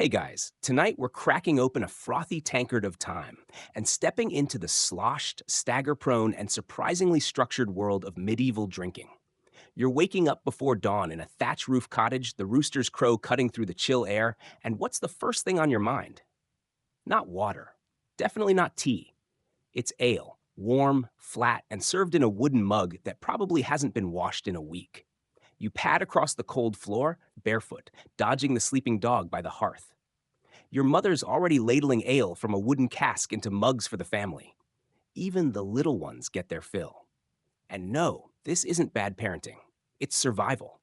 Hey guys, tonight we're cracking open a frothy tankard of time and stepping into the sloshed, stagger prone, and surprisingly structured world of medieval drinking. You're waking up before dawn in a thatch roof cottage, the rooster's crow cutting through the chill air, and what's the first thing on your mind? Not water. Definitely not tea. It's ale, warm, flat, and served in a wooden mug that probably hasn't been washed in a week. You pad across the cold floor, barefoot, dodging the sleeping dog by the hearth. Your mother's already ladling ale from a wooden cask into mugs for the family. Even the little ones get their fill. And no, this isn't bad parenting. It's survival.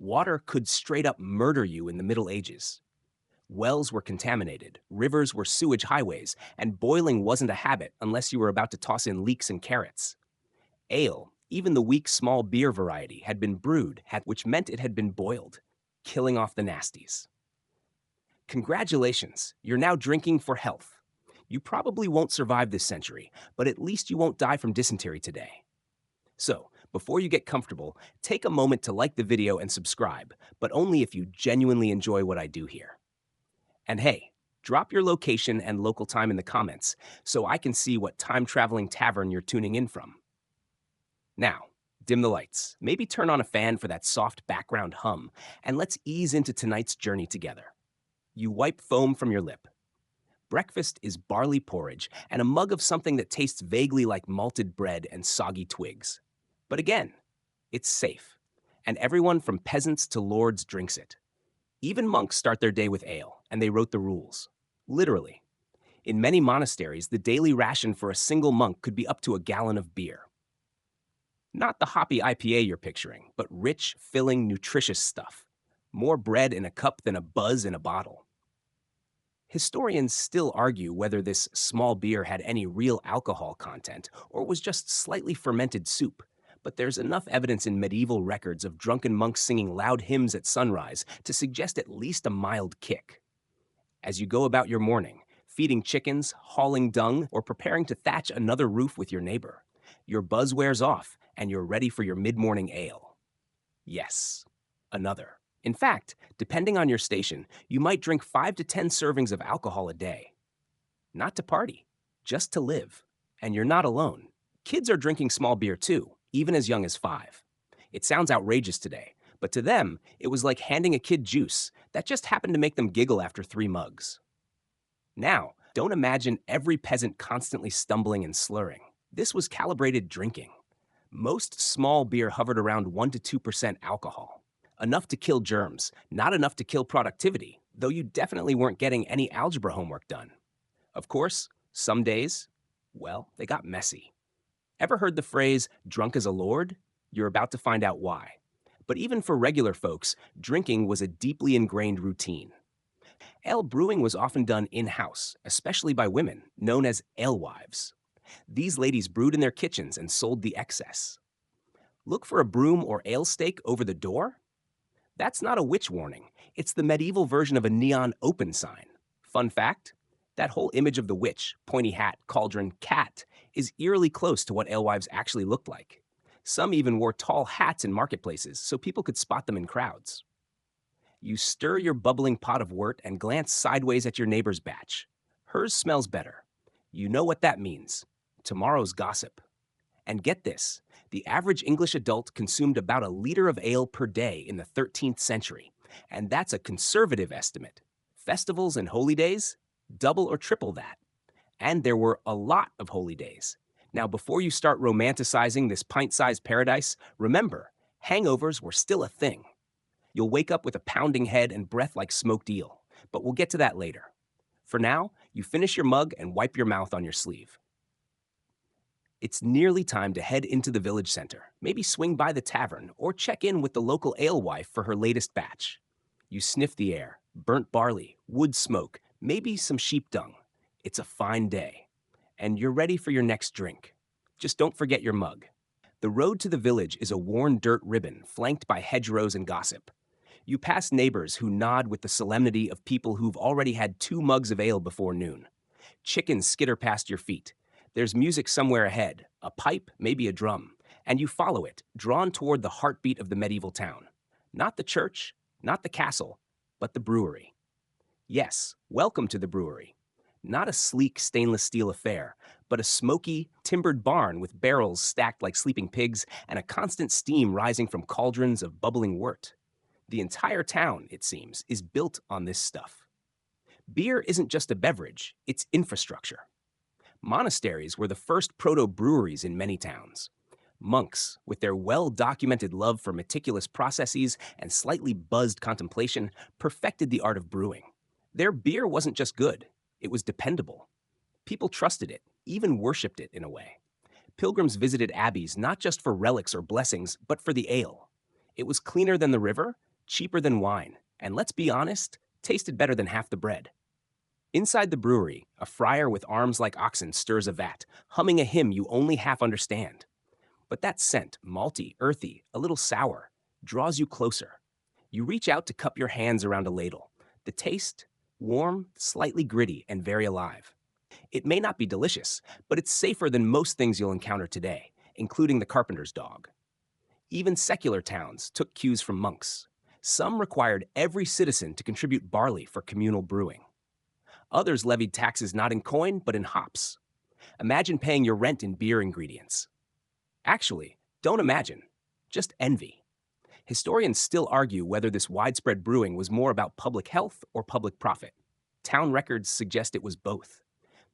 Water could straight up murder you in the Middle Ages. Wells were contaminated, rivers were sewage highways, and boiling wasn't a habit unless you were about to toss in leeks and carrots. Ale, even the weak small beer variety, had been brewed, which meant it had been boiled, killing off the nasties. Congratulations, you're now drinking for health. You probably won't survive this century, but at least you won't die from dysentery today. So, before you get comfortable, take a moment to like the video and subscribe, but only if you genuinely enjoy what I do here. And hey, drop your location and local time in the comments so I can see what time-traveling tavern you're tuning in from. Now, dim the lights, maybe turn on a fan for that soft background hum, and let's ease into tonight's journey together. You wipe foam from your lip. Breakfast is barley porridge and a mug of something that tastes vaguely like malted bread and soggy twigs. But again, it's safe, and everyone from peasants to lords drinks it. Even monks start their day with ale, and they wrote the rules. Literally. In many monasteries, the daily ration for a single monk could be up to a gallon of beer. Not the hoppy IPA you're picturing, but rich, filling, nutritious stuff. More bread in a cup than a buzz in a bottle. Historians still argue whether this small beer had any real alcohol content or was just slightly fermented soup, but there's enough evidence in medieval records of drunken monks singing loud hymns at sunrise to suggest at least a mild kick. As you go about your morning, feeding chickens, hauling dung, or preparing to thatch another roof with your neighbor, your buzz wears off and you're ready for your mid-morning ale. Yes, another. In fact, depending on your station, you might drink 5 to 10 servings of alcohol a day. Not to party, just to live. And you're not alone. Kids are drinking small beer too, even as young as 5. It sounds outrageous today, but to them, it was like handing a kid juice that just happened to make them giggle after 3 mugs. Now, don't imagine every peasant constantly stumbling and slurring. This was calibrated drinking. Most small beer hovered around 1 to 2% alcohol. Enough to kill germs, not enough to kill productivity, though you definitely weren't getting any algebra homework done. Of course, some days, well, they got messy. Ever heard the phrase, drunk as a lord? You're about to find out why. But even for regular folks, drinking was a deeply ingrained routine. Ale brewing was often done in-house, especially by women, known as alewives. These ladies brewed in their kitchens and sold the excess. Look for a broom or ale stake over the door? That's not a witch warning. It's the medieval version of a neon open sign. Fun fact, that whole image of the witch, pointy hat, cauldron, cat, is eerily close to what alewives actually looked like. Some even wore tall hats in marketplaces so people could spot them in crowds. You stir your bubbling pot of wort and glance sideways at your neighbor's batch. Hers smells better. You know what that means. Tomorrow's gossip. And get this, the average English adult consumed about a liter of ale per day in the 13th century, and that's a conservative estimate. Festivals and holy days? Double or triple that. And there were a lot of holy days. Now, before you start romanticizing this pint-sized paradise, remember, hangovers were still a thing. You'll wake up with a pounding head and breath like smoked eel, but we'll get to that later. For now, you finish your mug and wipe your mouth on your sleeve. It's nearly time to head into the village center, maybe swing by the tavern, or check in with the local alewife for her latest batch. You sniff the air, burnt barley, wood smoke, maybe some sheep dung. It's a fine day. And you're ready for your next drink. Just don't forget your mug. The road to the village is a worn dirt ribbon flanked by hedgerows and gossip. You pass neighbors who nod with the solemnity of people who've already had 2 mugs of ale before noon. Chickens skitter past your feet. There's music somewhere ahead, a pipe, maybe a drum, and you follow it, drawn toward the heartbeat of the medieval town. Not the church, not the castle, but the brewery. Yes, welcome to the brewery. Not a sleek stainless steel affair, but a smoky, timbered barn with barrels stacked like sleeping pigs and a constant steam rising from cauldrons of bubbling wort. The entire town, it seems, is built on this stuff. Beer isn't just a beverage, it's infrastructure. Monasteries were the first proto breweries in many towns. Monks, with their well documented love for meticulous processes and slightly buzzed contemplation, perfected the art of brewing. Their beer wasn't just good, it was dependable. People trusted it, even worshipped it in a way. Pilgrims visited abbeys not just for relics or blessings, but for the ale. It was cleaner than the river, cheaper than wine, and let's be honest, tasted better than half the bread. Inside the brewery, a friar with arms like oxen stirs a vat, humming a hymn you only half understand. But that scent, malty, earthy, a little sour, draws you closer. You reach out to cup your hands around a ladle. The taste, warm, slightly gritty, and very alive. It may not be delicious, but it's safer than most things you'll encounter today, including the carpenter's dog. Even secular towns took cues from monks. Some required every citizen to contribute barley for communal brewing. Others levied taxes not in coin, but in hops. Imagine paying your rent in beer ingredients. Actually, don't imagine, just envy. Historians still argue whether this widespread brewing was more about public health or public profit. Town records suggest it was both.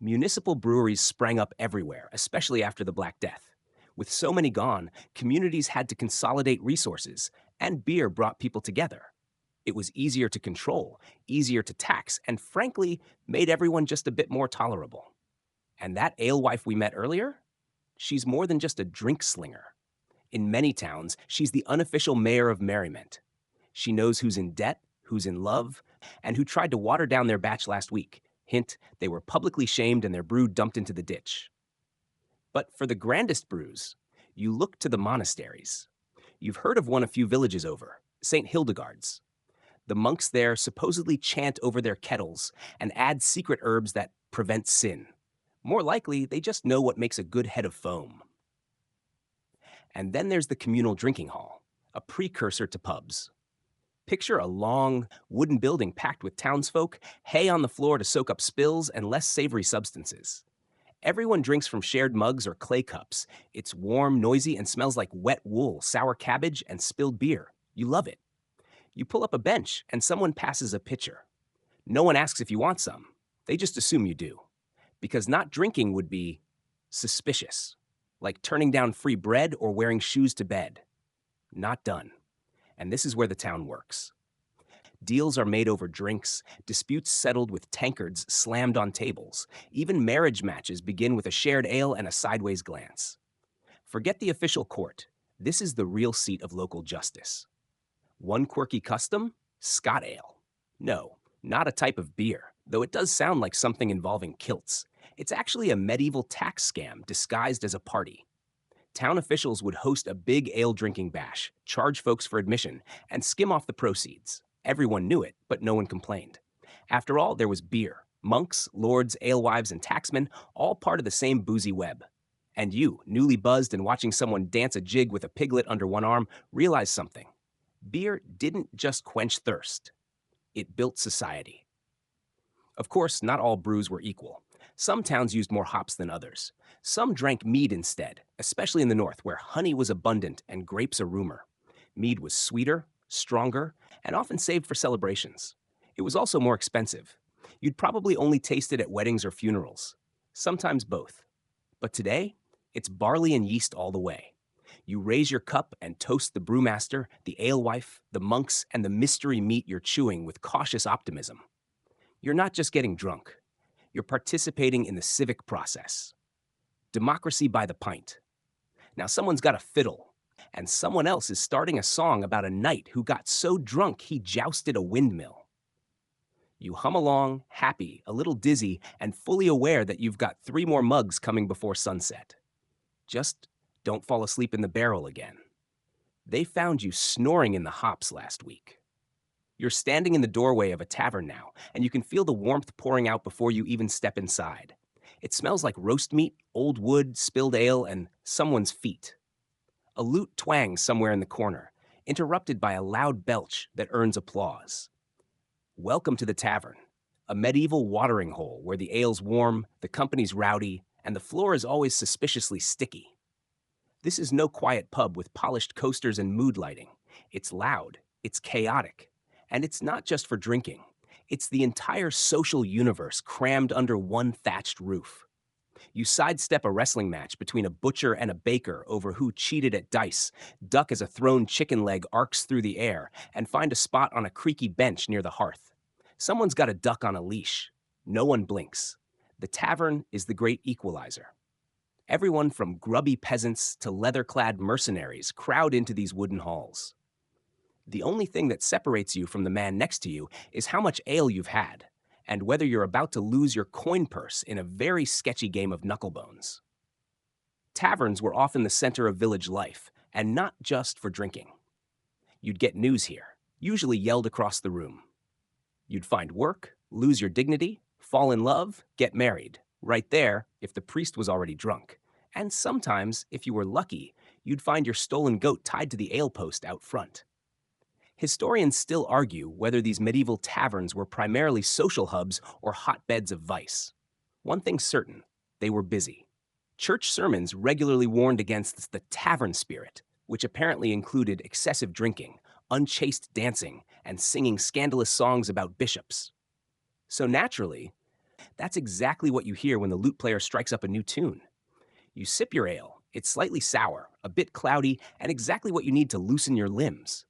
Municipal breweries sprang up everywhere, especially after the Black Death. With so many gone, communities had to consolidate resources, and beer brought people together. It was easier to control, easier to tax, and frankly, made everyone just a bit more tolerable. And that alewife we met earlier? She's more than just a drink slinger. In many towns, she's the unofficial mayor of merriment. She knows who's in debt, who's in love, and who tried to water down their batch last week. Hint, they were publicly shamed and their brew dumped into the ditch. But for the grandest brews, you look to the monasteries. You've heard of one a few villages over, St. Hildegard's. The monks there supposedly chant over their kettles and add secret herbs that prevent sin. More likely, they just know what makes a good head of foam. And then there's the communal drinking hall, a precursor to pubs. Picture a long, wooden building packed with townsfolk, hay on the floor to soak up spills and less savory substances. Everyone drinks from shared mugs or clay cups. It's warm, noisy, and smells like wet wool, sour cabbage, and spilled beer. You love it. You pull up a bench and someone passes a pitcher. No one asks if you want some. They just assume you do. Because not drinking would be suspicious, like turning down free bread or wearing shoes to bed. Not done. And this is where the town works. Deals are made over drinks, disputes settled with tankards slammed on tables. Even marriage matches begin with a shared ale and a sideways glance. Forget the official court. This is the real seat of local justice. One quirky custom? Scotch ale. No, not a type of beer, though it does sound like something involving kilts. It's actually a medieval tax scam disguised as a party. Town officials would host a big ale drinking bash, charge folks for admission, and skim off the proceeds. Everyone knew it, but no one complained. After all, there was beer. Monks, lords, alewives, and tacksmen, all part of the same boozy web. And you, newly buzzed and watching someone dance a jig with a piglet under one arm, realized something. Beer didn't just quench thirst. It built society. Of course, not all brews were equal. Some towns used more hops than others. Some drank mead instead, especially in the north, where honey was abundant and grapes a rumor. Mead was sweeter, stronger, and often saved for celebrations. It was also more expensive. You'd probably only taste it at weddings or funerals, sometimes both. But today, it's barley and yeast all the way. You raise your cup and toast the brewmaster, the alewife, the monks, and the mystery meat you're chewing with cautious optimism. You're not just getting drunk. You're participating in the civic process. Democracy by the pint. Now someone's got a fiddle, and someone else is starting a song about a knight who got so drunk he jousted a windmill. You hum along, happy, a little dizzy, and fully aware that you've got 3 more mugs coming before sunset. Just don't fall asleep in the barrel again. They found you snoring in the hops last week. You're standing in the doorway of a tavern now, and you can feel the warmth pouring out before you even step inside. It smells like roast meat, old wood, spilled ale, and someone's feet. A lute twangs somewhere in the corner, interrupted by a loud belch that earns applause. Welcome to the tavern. a medieval watering hole where the ale's warm, the company's rowdy, and the floor is always suspiciously sticky. This is no quiet pub with polished coasters and mood lighting. It's loud, it's chaotic, and it's not just for drinking. It's the entire social universe crammed under one thatched roof. You sidestep a wrestling match between a butcher and a baker over who cheated at dice, duck as a thrown chicken leg arcs through the air, and find a spot on a creaky bench near the hearth. Someone's got a duck on a leash. No one blinks. The tavern is the great equalizer. Everyone from grubby peasants to leather-clad mercenaries crowd into these wooden halls. The only thing that separates you from the man next to you is how much ale you've had, and whether you're about to lose your coin purse in a very sketchy game of knucklebones. Taverns were often the center of village life, and not just for drinking. You'd get news here, usually yelled across the room. You'd find work, lose your dignity, fall in love, get married, right there if the priest was already drunk. And sometimes, if you were lucky, you'd find your stolen goat tied to the ale post out front. Historians still argue whether these medieval taverns were primarily social hubs or hotbeds of vice. One thing's certain, they were busy. Church sermons regularly warned against the tavern spirit, which apparently included excessive drinking, unchaste dancing, and singing scandalous songs about bishops. So naturally, that's exactly what you hear when the lute player strikes up a new tune. You sip your ale, it's slightly sour, a bit cloudy, and exactly what you need to loosen your limbs.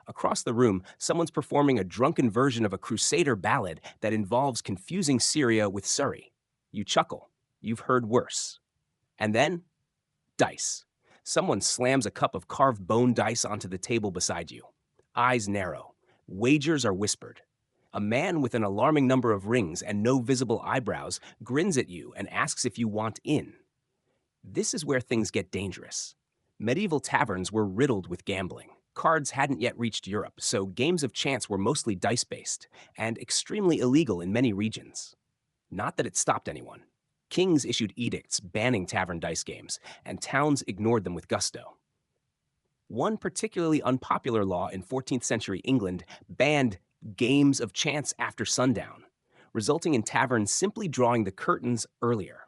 Across the room, someone's performing a drunken version of a Crusader ballad that involves confusing Syria with Surrey. You chuckle. You've heard worse. And then, dice. Someone slams a cup of carved bone dice onto the table beside you. Eyes narrow. Wagers are whispered. A man with an alarming number of rings and no visible eyebrows grins at you and asks if you want in. This is where things get dangerous. Medieval taverns were riddled with gambling. Cards hadn't yet reached Europe, so games of chance were mostly dice-based and extremely illegal in many regions. Not that it stopped anyone. Kings issued edicts banning tavern dice games, and towns ignored them with gusto. One particularly unpopular law in 14th century England banned games of chance after sundown, resulting in taverns simply drawing the curtains earlier.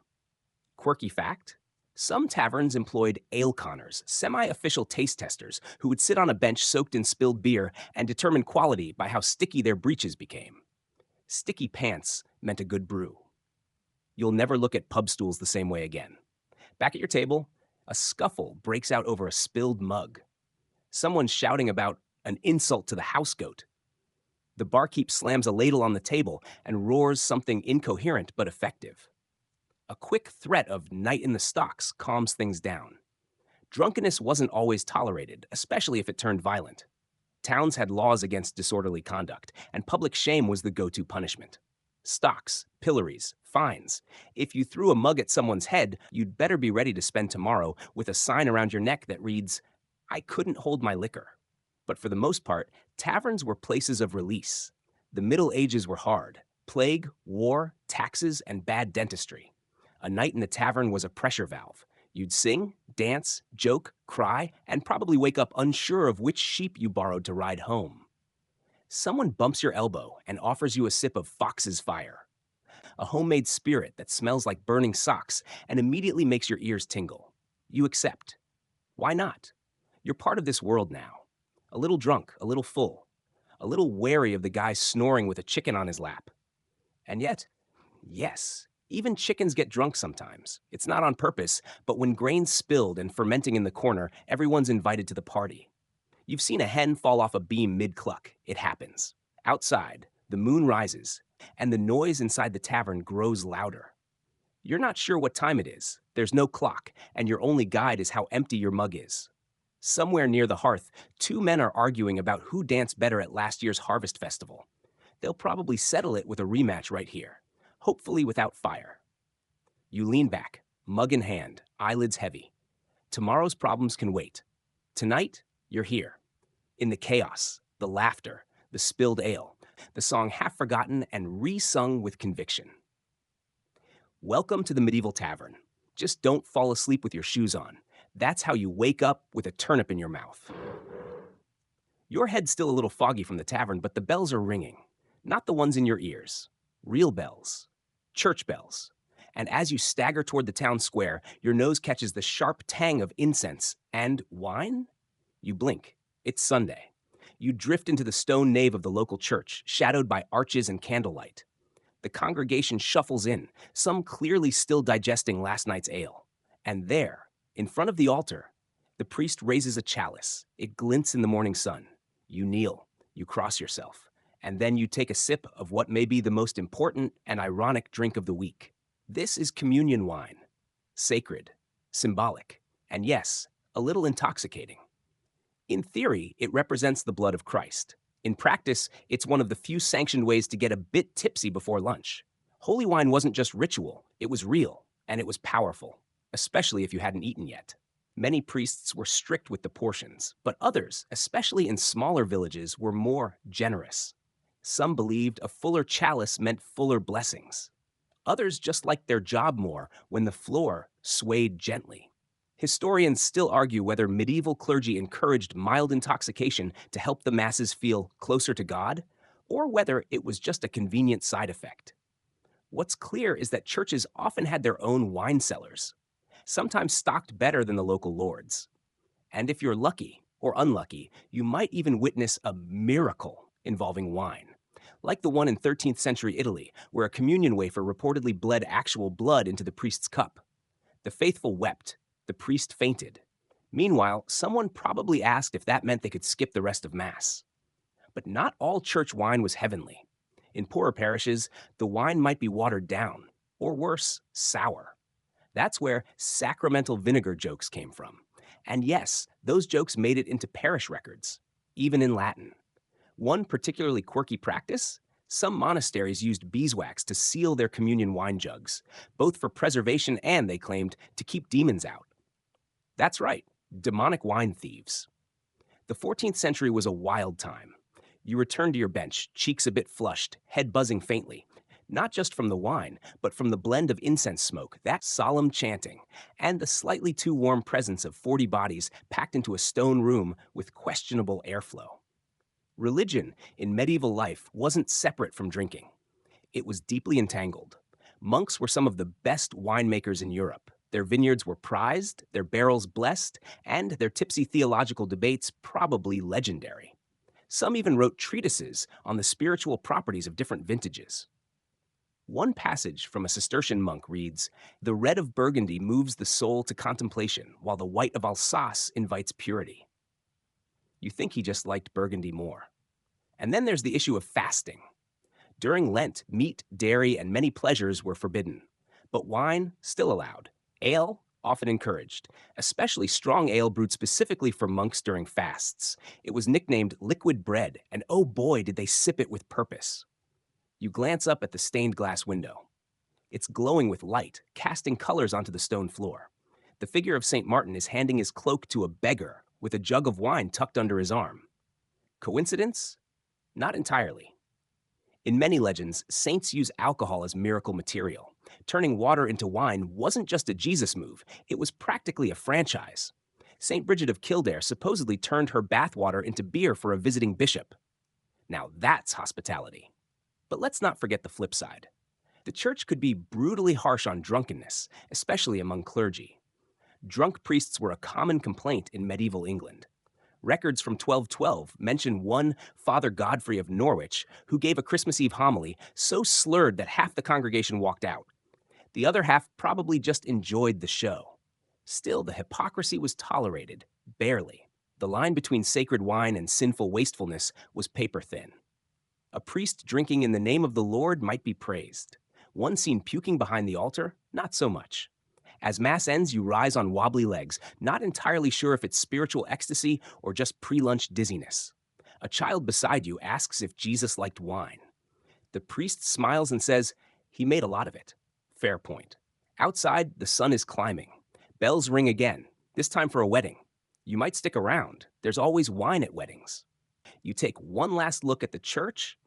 Quirky fact? Some taverns employed ale-conners, semi-official taste testers, who would sit on a bench soaked in spilled beer and determine quality by how sticky their breeches became. Sticky pants meant a good brew. You'll never look at pub stools the same way again. Back at your table, a scuffle breaks out over a spilled mug. Someone's shouting about an insult to the house goat. The barkeep slams a ladle on the table and roars something incoherent but effective. A quick threat of night in the stocks calms things down. Drunkenness wasn't always tolerated, especially if it turned violent. Towns had laws against disorderly conduct, and public shame was the go-to punishment. Stocks, pillories, fines. If you threw a mug at someone's head, you'd better be ready to spend tomorrow with a sign around your neck that reads, "I couldn't hold my liquor." But for the most part, taverns were places of release. The Middle Ages were hard. Plague, war, taxes, and bad dentistry. A night in the tavern was a pressure valve. You'd sing, dance, joke, cry, and probably wake up unsure of which sheep you borrowed to ride home. Someone bumps your elbow and offers you a sip of Fox's Fire, a homemade spirit that smells like burning socks and immediately makes your ears tingle. You accept. Why not? You're part of this world now. A little drunk, a little full, a little wary of the guy snoring with a chicken on his lap. And yet, yes, even chickens get drunk sometimes. It's not on purpose, but when grain's spilled and fermenting in the corner, everyone's invited to the party. You've seen a hen fall off a beam mid-cluck. It happens. Outside, the moon rises, and the noise inside the tavern grows louder. You're not sure what time it is. There's no clock, and your only guide is how empty your mug is. Somewhere near the hearth, two men are arguing about who danced better at last year's harvest festival. They'll probably settle it with a rematch right here, hopefully without fire. You lean back, mug in hand, eyelids heavy. Tomorrow's problems can wait. Tonight, you're here. In the chaos, the laughter, the spilled ale, the song half forgotten and re-sung with conviction. Welcome to the Medieval Tavern. Just don't fall asleep with your shoes on. That's how you wake up with a turnip in your mouth. Your head's still a little foggy from the tavern, but the bells are ringing. Not the ones in your ears. real bells, church bells. And as you stagger toward the town square, your nose catches the sharp tang of incense and wine? You blink. It's Sunday. You drift into the stone nave of the local church, shadowed by arches and candlelight. The congregation shuffles in, some clearly still digesting last night's ale. And there, in front of the altar, the priest raises a chalice. It glints in the morning sun. You kneel, you cross yourself, and then you take a sip of what may be the most important and ironic drink of the week. This is communion wine. Sacred, symbolic, and yes, a little intoxicating. In theory, it represents the blood of Christ. In practice, it's one of the few sanctioned ways to get a bit tipsy before lunch. Holy wine wasn't just ritual, it was real, and it was powerful, especially if you hadn't eaten yet. Many priests were strict with the portions, but others, especially in smaller villages, were more generous. Some believed a fuller chalice meant fuller blessings. Others just liked their job more when the floor swayed gently. Historians still argue whether medieval clergy encouraged mild intoxication to help the masses feel closer to God, or whether it was just a convenient side effect. What's clear is that churches often had their own wine cellars, sometimes stocked better than the local lords. And if you're lucky or unlucky, you might even witness a miracle involving wine, like the one in 13th century Italy, where a communion wafer reportedly bled actual blood into the priest's cup. The faithful wept. The priest fainted. Meanwhile, someone probably asked if that meant they could skip the rest of Mass. But not all church wine was heavenly. In poorer parishes, the wine might be watered down, or worse, sour. That's where sacramental vinegar jokes came from. And yes, those jokes made it into parish records, even in Latin. One particularly quirky practice? Some monasteries used beeswax to seal their communion wine jugs, both for preservation and, they claimed, to keep demons out. That's right, demonic wine thieves. The 14th century was a wild time. You returned to your bench, cheeks a bit flushed, head buzzing faintly, not just from the wine, but from the blend of incense smoke, that solemn chanting, and the slightly too warm presence of 40 bodies packed into a stone room with questionable airflow. Religion in medieval life wasn't separate from drinking. It was deeply entangled. Monks were some of the best winemakers in Europe. Their vineyards were prized, their barrels blessed, and their tipsy theological debates probably legendary. Some even wrote treatises on the spiritual properties of different vintages. One passage from a Cistercian monk reads, "The red of Burgundy moves the soul to contemplation, while the white of Alsace invites purity." You think he just liked Burgundy more. And then there's the issue of fasting. During Lent, meat, dairy, and many pleasures were forbidden, but wine still allowed. Ale often encouraged, especially strong ale brewed specifically for monks during fasts. It was nicknamed liquid bread, and oh boy, did they sip it with purpose. You glance up at the stained glass window. It's glowing with light, casting colors onto the stone floor. The figure of St. Martin is handing his cloak to a beggar with a jug of wine tucked under his arm. Coincidence? Not entirely. In many legends, saints use alcohol as miracle material. Turning water into wine wasn't just a Jesus move, it was practically a franchise. St. Bridget of Kildare supposedly turned her bathwater into beer for a visiting bishop. Now that's hospitality. But let's not forget the flip side. The church could be brutally harsh on drunkenness, especially among clergy. Drunk priests were a common complaint in medieval England. Records from 1212 mention one Father Godfrey of Norwich who gave a Christmas Eve homily so slurred that half the congregation walked out. The other half probably just enjoyed the show. Still, the hypocrisy was tolerated, barely. The line between sacred wine and sinful wastefulness was paper thin. A priest drinking in the name of the Lord might be praised. One seen puking behind the altar, not so much. As Mass ends, you rise on wobbly legs, not entirely sure if it's spiritual ecstasy or just pre-lunch dizziness. A child beside you asks if Jesus liked wine. The priest smiles and says, "He made a lot of it." Fair point. Outside, the sun is climbing. Bells ring again, this time for a wedding. You might stick around. There's always wine at weddings. You take one last look at the church,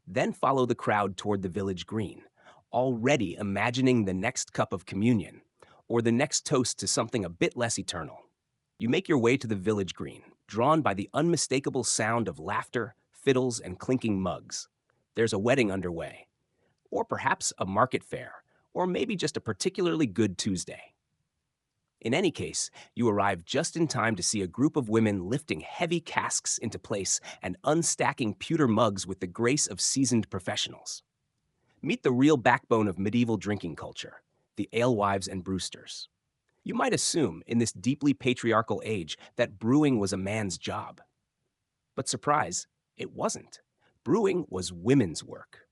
then follow the crowd toward the village green, already imagining the next cup of communion, or the next toast to something a bit less eternal. You make your way to the village green, drawn by the unmistakable sound of laughter, fiddles, and clinking mugs. There's a wedding underway. or perhaps a market fair, or maybe just a particularly good Tuesday. In any case, you arrive just in time to see a group of women lifting heavy casks into place and unstacking pewter mugs with the grace of seasoned professionals. Meet the real backbone of medieval drinking culture, the alewives and brewsters. You might assume, in this deeply patriarchal age, that brewing was a man's job. But surprise, it wasn't. Brewing was women's work,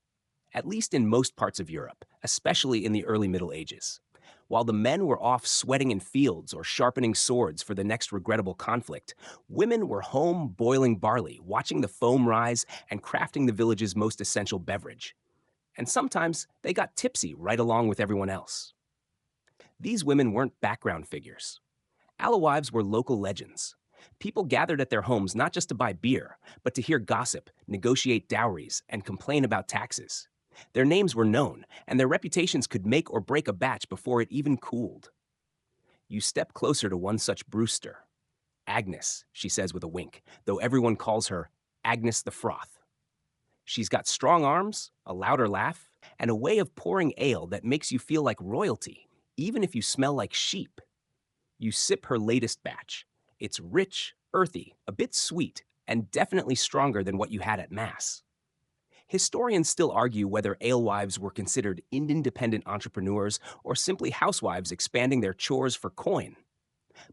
at least in most parts of Europe, especially in the early Middle Ages. While the men were off sweating in fields or sharpening swords for the next regrettable conflict, women were home boiling barley, watching the foam rise, and crafting the village's most essential beverage. And sometimes they got tipsy right along with everyone else. These women weren't background figures. Alewives were local legends. People gathered at their homes not just to buy beer, but to hear gossip, negotiate dowries, and complain about taxes. Their names were known, and their reputations could make or break a batch before it even cooled. You step closer to one such brewster. Agnes, she says with a wink, though everyone calls her Agnes the Froth. She's got strong arms, a louder laugh, and a way of pouring ale that makes you feel like royalty, even if you smell like sheep. You sip her latest batch. It's rich, earthy, a bit sweet, and definitely stronger than what you had at Mass. Historians still argue whether alewives were considered independent entrepreneurs or simply housewives expanding their chores for coin.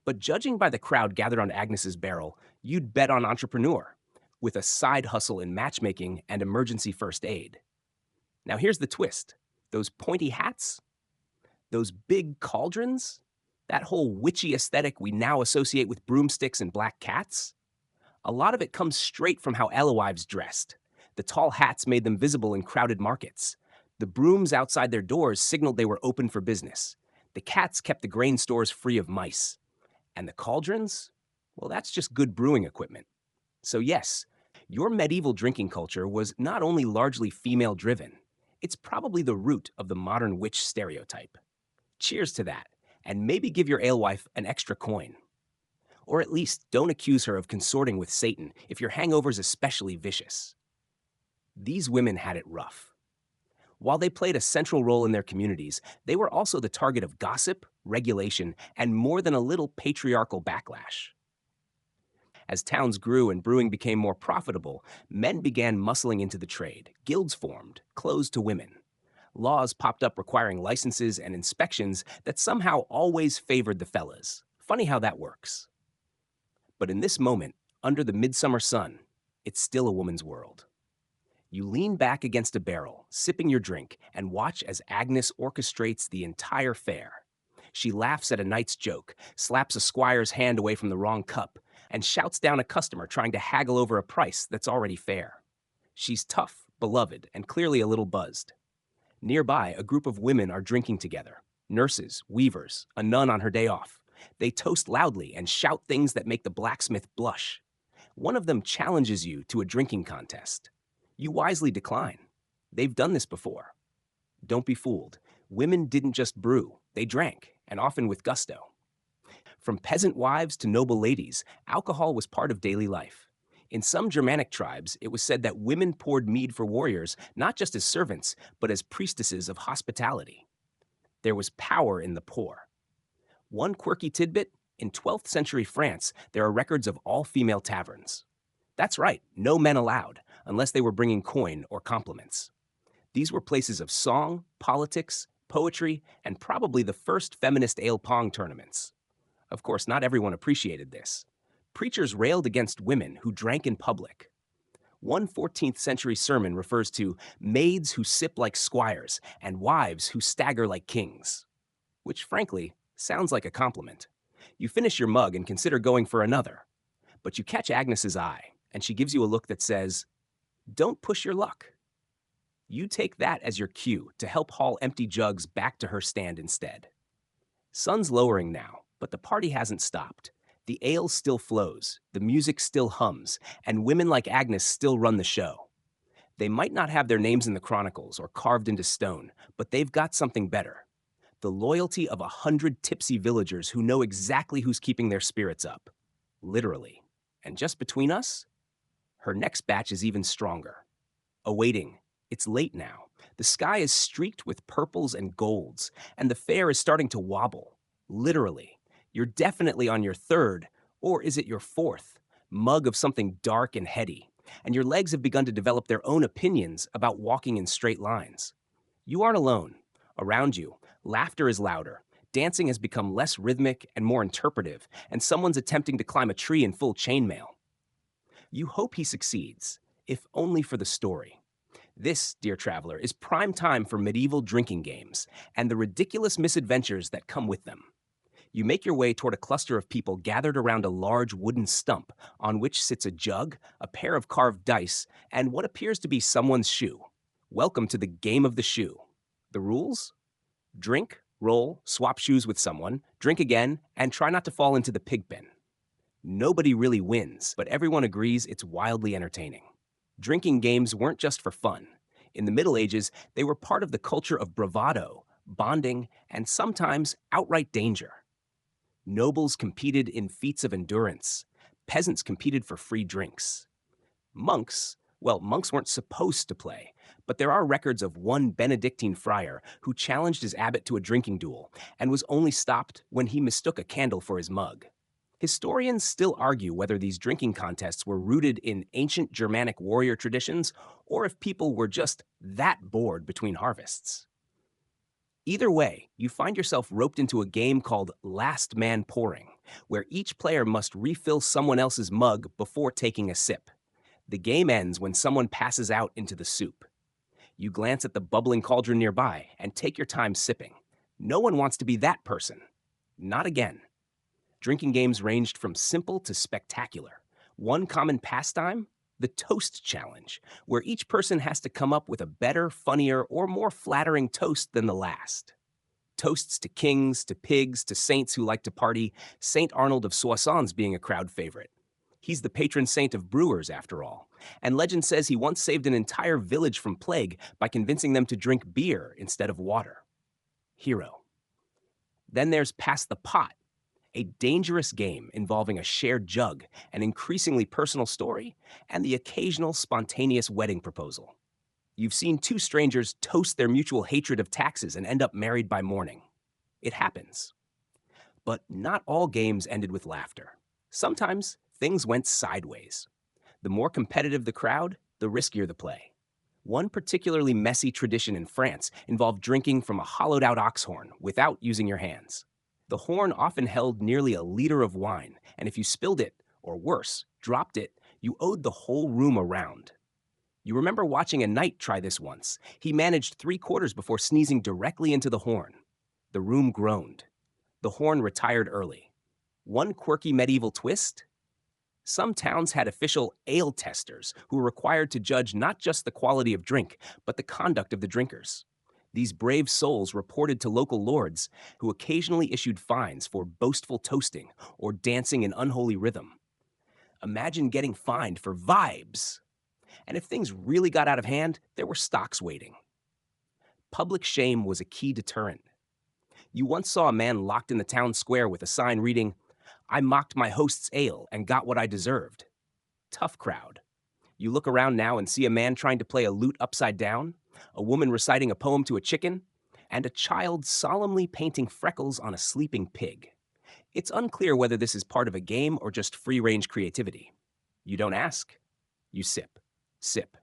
But judging by the crowd gathered on Agnes's barrel, you'd bet on entrepreneur, with a side hustle in matchmaking and emergency first aid. Now here's the twist. Those pointy hats, those big cauldrons, that whole witchy aesthetic we now associate with broomsticks and black cats, a lot of it comes straight from how alewives dressed. The tall hats made them visible in crowded markets. The brooms outside their doors signaled they were open for business. The cats kept the grain stores free of mice. And the cauldrons? Well, that's just good brewing equipment. So yes, your medieval drinking culture was not only largely female-driven, it's probably the root of the modern witch stereotype. Cheers to that, and maybe give your alewife an extra coin. Or at least don't accuse her of consorting with Satan if your hangover's especially vicious. These women had it rough. While they played a central role in their communities, they were also the target of gossip, regulation, and more than a little patriarchal backlash. As towns grew and brewing became more profitable, men began muscling into the trade. Guilds formed, closed to women. Laws popped up requiring licenses and inspections that somehow always favored the fellas. Funny how that works. But in this moment, under the midsummer sun, it's still a woman's world. You lean back against a barrel, sipping your drink, and watch as Agnes orchestrates the entire fair. She laughs at a knight's joke, slaps a squire's hand away from the wrong cup, and shouts down a customer trying to haggle over a price that's already fair. She's tough, beloved, and clearly a little buzzed. Nearby, a group of women are drinking together. Nurses, weavers, a nun on her day off. They toast loudly and shout things that make the blacksmith blush. One of them challenges you to a drinking contest. You wisely decline. They've done this before. Don't be fooled. Women didn't just brew, they drank, and often with gusto. From peasant wives to noble ladies, alcohol was part of daily life. In some Germanic tribes, it was said that women poured mead for warriors, not just as servants, but as priestesses of hospitality. There was power in the pour. One quirky tidbit, in 12th century France, there are records of all-female taverns. That's right, no men allowed, unless they were bringing coin or compliments. These were places of song, politics, poetry, and probably the first feminist ale pong tournaments. Of course, not everyone appreciated this. Preachers railed against women who drank in public. One 14th century sermon refers to maids who sip like squires and wives who stagger like kings, which frankly sounds like a compliment. You finish your mug and consider going for another, but you catch Agnes's eye, and she gives you a look that says, "Don't push your luck." You take that as your cue to help haul empty jugs back to her stand instead. Sun's lowering now, but the party hasn't stopped. The ale still flows, the music still hums, and women like Agnes still run the show. They might not have their names in the chronicles or carved into stone, but they've got something better. The loyalty of 100 tipsy villagers who know exactly who's keeping their spirits up. Literally. And just between us, her next batch is even stronger. Awaiting. It's late now. The sky is streaked with purples and golds, and the fair is starting to wobble. Literally. You're definitely on your third, or is it your fourth, mug of something dark and heady, and your legs have begun to develop their own opinions about walking in straight lines. You aren't alone. Around you, laughter is louder, dancing has become less rhythmic and more interpretive, and someone's attempting to climb a tree in full chainmail. You hope he succeeds, if only for the story. This, dear traveler, is prime time for medieval drinking games and the ridiculous misadventures that come with them. You make your way toward a cluster of people gathered around a large wooden stump on which sits a jug, a pair of carved dice, and what appears to be someone's shoe. Welcome to the game of the shoe. The rules? Drink, roll, swap shoes with someone, drink again, and try not to fall into the pig pen. Nobody really wins, but everyone agrees it's wildly entertaining. Drinking games weren't just for fun. In the Middle Ages, they were part of the culture of bravado, bonding, and sometimes outright danger. Nobles competed in feats of endurance. Peasants competed for free drinks. Monks, well, monks weren't supposed to play, but there are records of one Benedictine friar who challenged his abbot to a drinking duel and was only stopped when he mistook a candle for his mug. Historians still argue whether these drinking contests were rooted in ancient Germanic warrior traditions or if people were just that bored between harvests. Either way, you find yourself roped into a game called Last Man Pouring, where each player must refill someone else's mug before taking a sip. The game ends when someone passes out into the soup. You glance at the bubbling cauldron nearby and take your time sipping. No one wants to be that person. Not again. Drinking games ranged from simple to spectacular. One common pastime? The Toast Challenge, where each person has to come up with a better, funnier, or more flattering toast than the last. Toasts to kings, to pigs, to saints who like to party, St. Arnold of Soissons being a crowd favorite. He's the patron saint of brewers, after all, and legend says he once saved an entire village from plague by convincing them to drink beer instead of water. Hero. Then there's Pass the Pot, a dangerous game involving a shared jug, an increasingly personal story, and the occasional spontaneous wedding proposal. You've seen two strangers toast their mutual hatred of taxes and end up married by morning. It happens. But not all games ended with laughter. Sometimes things went sideways. The more competitive the crowd, the riskier the play. One particularly messy tradition in France involved drinking from a hollowed-out ox horn without using your hands. The horn often held nearly a liter of wine, and if you spilled it, or worse, dropped it, you owed the whole room a round. You remember watching a knight try this once. He managed 3/4 before sneezing directly into the horn. The room groaned. The horn retired early. One quirky medieval twist? Some towns had official ale testers who were required to judge not just the quality of drink, but the conduct of the drinkers. These brave souls reported to local lords, who occasionally issued fines for boastful toasting or dancing in unholy rhythm. Imagine getting fined for vibes. And if things really got out of hand, there were stocks waiting. Public shame was a key deterrent. You once saw a man locked in the town square with a sign reading, "I mocked my host's ale and got what I deserved." Tough crowd. You look around now and see a man trying to play a lute upside down, a woman reciting a poem to a chicken, and a child solemnly painting freckles on a sleeping pig. It's unclear whether this is part of a game or just free-range creativity. You don't ask, you sip. Sip.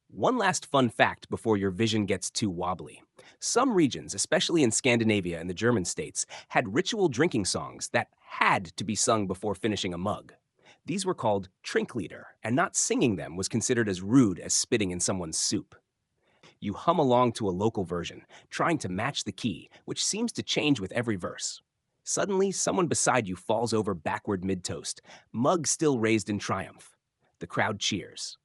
One last fun fact before your vision gets too wobbly. Some regions, especially in Scandinavia and the German states, had ritual drinking songs that had to be sung before finishing a mug. These were called trinklieder, and not singing them was considered as rude as spitting in someone's soup. You hum along to a local version, trying to match the key, which seems to change with every verse. Suddenly, someone beside you falls over backward mid-toast, mug still raised in triumph. The crowd cheers.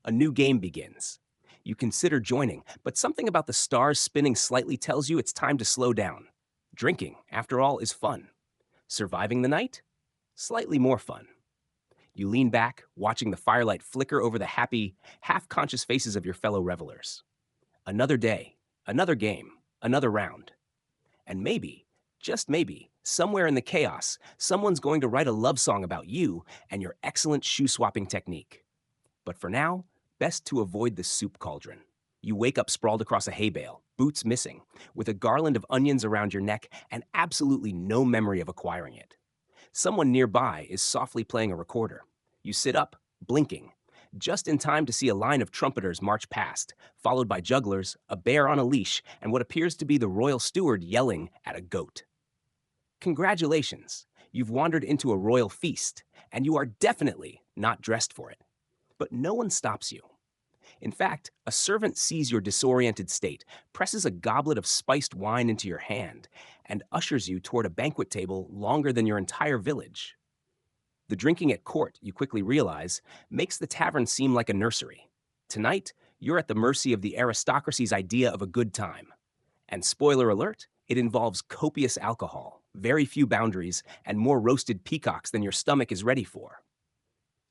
A new game begins. You consider joining, but something about the stars spinning slightly tells you it's time to slow down. Drinking, after all, is fun. Surviving the night? Slightly more fun. You lean back, watching the firelight flicker over the happy, half-conscious faces of your fellow revelers. Another day, another game, another round. And maybe, just maybe, somewhere in the chaos, someone's going to write a love song about you and your excellent shoe-swapping technique. But for now, best to avoid the soup cauldron. You wake up sprawled across a hay bale, boots missing, with a garland of onions around your neck and absolutely no memory of acquiring it. Someone nearby is softly playing a recorder. You sit up, blinking, just in time to see a line of trumpeters march past, followed by jugglers, a bear on a leash, and what appears to be the royal steward yelling at a goat. Congratulations! You've wandered into a royal feast, and you are definitely not dressed for it. But no one stops you. In fact, a servant sees your disoriented state, presses a goblet of spiced wine into your hand, and ushers you toward a banquet table longer than your entire village. The drinking at court, you quickly realize, makes the tavern seem like a nursery. Tonight, you're at the mercy of the aristocracy's idea of a good time. And spoiler alert, it involves copious alcohol, very few boundaries, and more roasted peacocks than your stomach is ready for.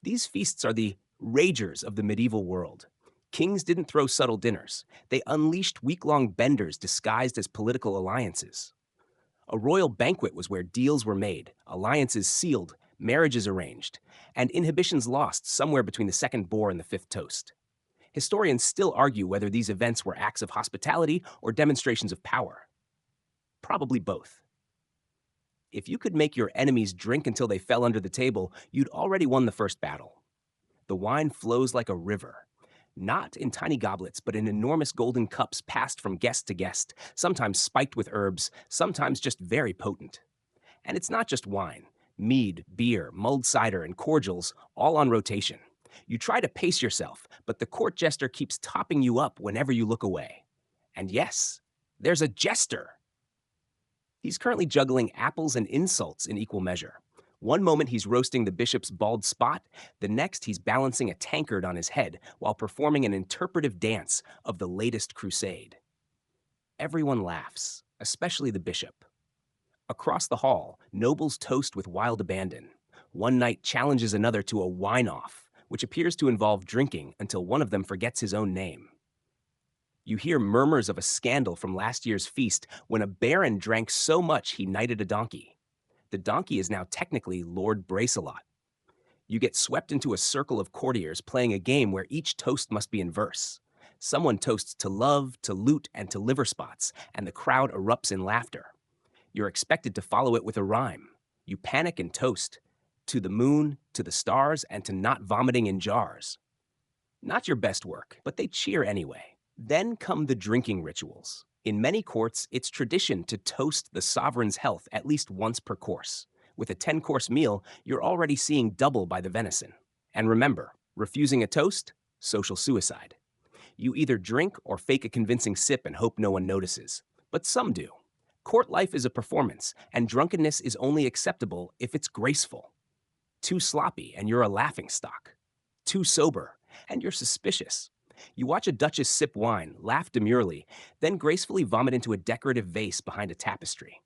These feasts are the ragers of the medieval world. Kings didn't throw subtle dinners. They unleashed week-long benders disguised as political alliances. A royal banquet was where deals were made, alliances sealed, marriages arranged, and inhibitions lost somewhere between the second boar and the fifth toast. Historians still argue whether these events were acts of hospitality or demonstrations of power. Probably both. If you could make your enemies drink until they fell under the table, you'd already won the first battle. The wine flows like a river, not in tiny goblets, but in enormous golden cups passed from guest to guest, sometimes spiked with herbs, sometimes just very potent. And it's not just wine. Mead, beer, mulled cider, and cordials, all on rotation. You try to pace yourself, but the court jester keeps topping you up whenever you look away. And yes, there's a jester. He's currently juggling apples and insults in equal measure. One moment he's roasting the bishop's bald spot, the next he's balancing a tankard on his head while performing an interpretive dance of the latest crusade. Everyone laughs, especially the bishop. Across the hall, nobles toast with wild abandon. One knight challenges another to a wine-off, which appears to involve drinking until one of them forgets his own name. You hear murmurs of a scandal from last year's feast when a baron drank so much he knighted a donkey. The donkey is now technically Lord Bracelot. You get swept into a circle of courtiers playing a game where each toast must be in verse. Someone toasts to love, to loot, and to liver spots, and the crowd erupts in laughter. You're expected to follow it with a rhyme. You panic and toast to the moon, to the stars, and to not vomiting in jars. Not your best work, but they cheer anyway. Then come the drinking rituals. In many courts, it's tradition to toast the sovereign's health at least once per course. With a 10-course meal, you're already seeing double by the venison. And remember, refusing a toast? Social suicide. You either drink or fake a convincing sip and hope no one notices. But some do. Court life is a performance, and drunkenness is only acceptable if it's graceful. Too sloppy, and you're a laughingstock. Too sober, and you're suspicious. You watch a duchess sip wine, laugh demurely, then gracefully vomit into a decorative vase behind a tapestry.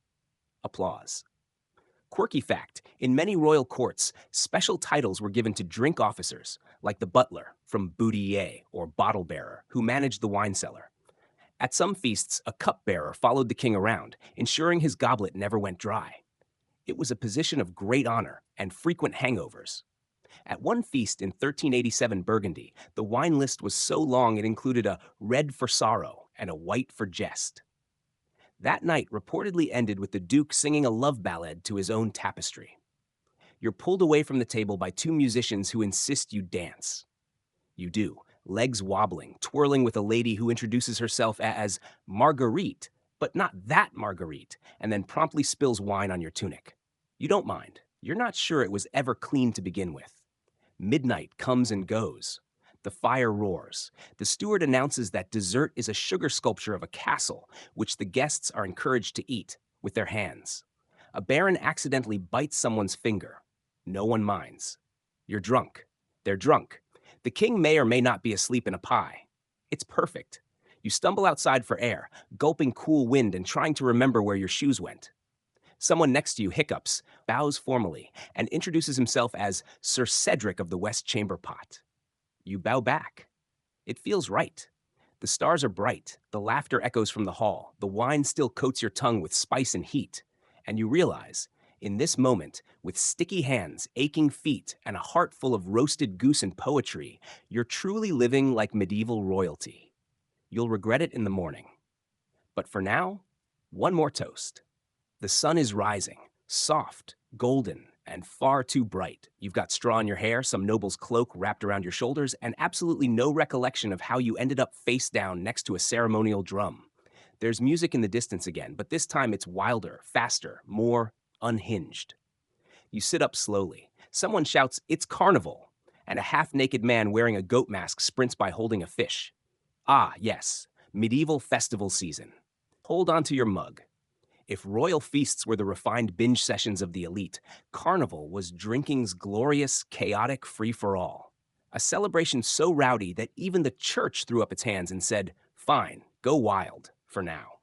Applause. Quirky fact, in many royal courts, special titles were given to drink officers, like the butler from boutillier or bottle bearer, who managed the wine cellar. At some feasts, a cupbearer followed the king around, ensuring his goblet never went dry. It was a position of great honor and frequent hangovers. At one feast in 1387 Burgundy, the wine list was so long it included a red for sorrow and a white for jest. That night reportedly ended with the Duke singing a love ballad to his own tapestry. You're pulled away from the table by two musicians who insist you dance. You do, legs wobbling, twirling with a lady who introduces herself as Marguerite, but not that Marguerite, and then promptly spills wine on your tunic. You don't mind. You're not sure it was ever clean to begin with. Midnight comes and goes. The fire roars. The steward announces that dessert is a sugar sculpture of a castle, which the guests are encouraged to eat with their hands. A baron accidentally bites someone's finger. No one minds. You're drunk. They're drunk. The king may or may not be asleep in a pie. It's perfect. You stumble outside for air, gulping cool wind and trying to remember where your shoes went. Someone next to you hiccups, bows formally, and introduces himself as Sir Cedric of the West Chamber Pot. You bow back. It feels right. The stars are bright, the laughter echoes from the hall, the wine still coats your tongue with spice and heat, and you realize, in this moment, with sticky hands, aching feet, and a heart full of roasted goose and poetry, you're truly living like medieval royalty. You'll regret it in the morning. But for now, one more toast. The sun is rising, soft, golden, and far too bright. You've got straw in your hair, some noble's cloak wrapped around your shoulders, and absolutely no recollection of how you ended up face down next to a ceremonial drum. There's music in the distance again, but this time it's wilder, faster, more unhinged. You sit up slowly. Someone shouts, "It's carnival!" And a half naked man wearing a goat mask sprints by holding a fish. Ah, yes, medieval festival season. Hold on to your mug. If royal feasts were the refined binge sessions of the elite, Carnival was drinking's glorious, chaotic free for all. A celebration so rowdy that even the church threw up its hands and said, "Fine, go wild, for now."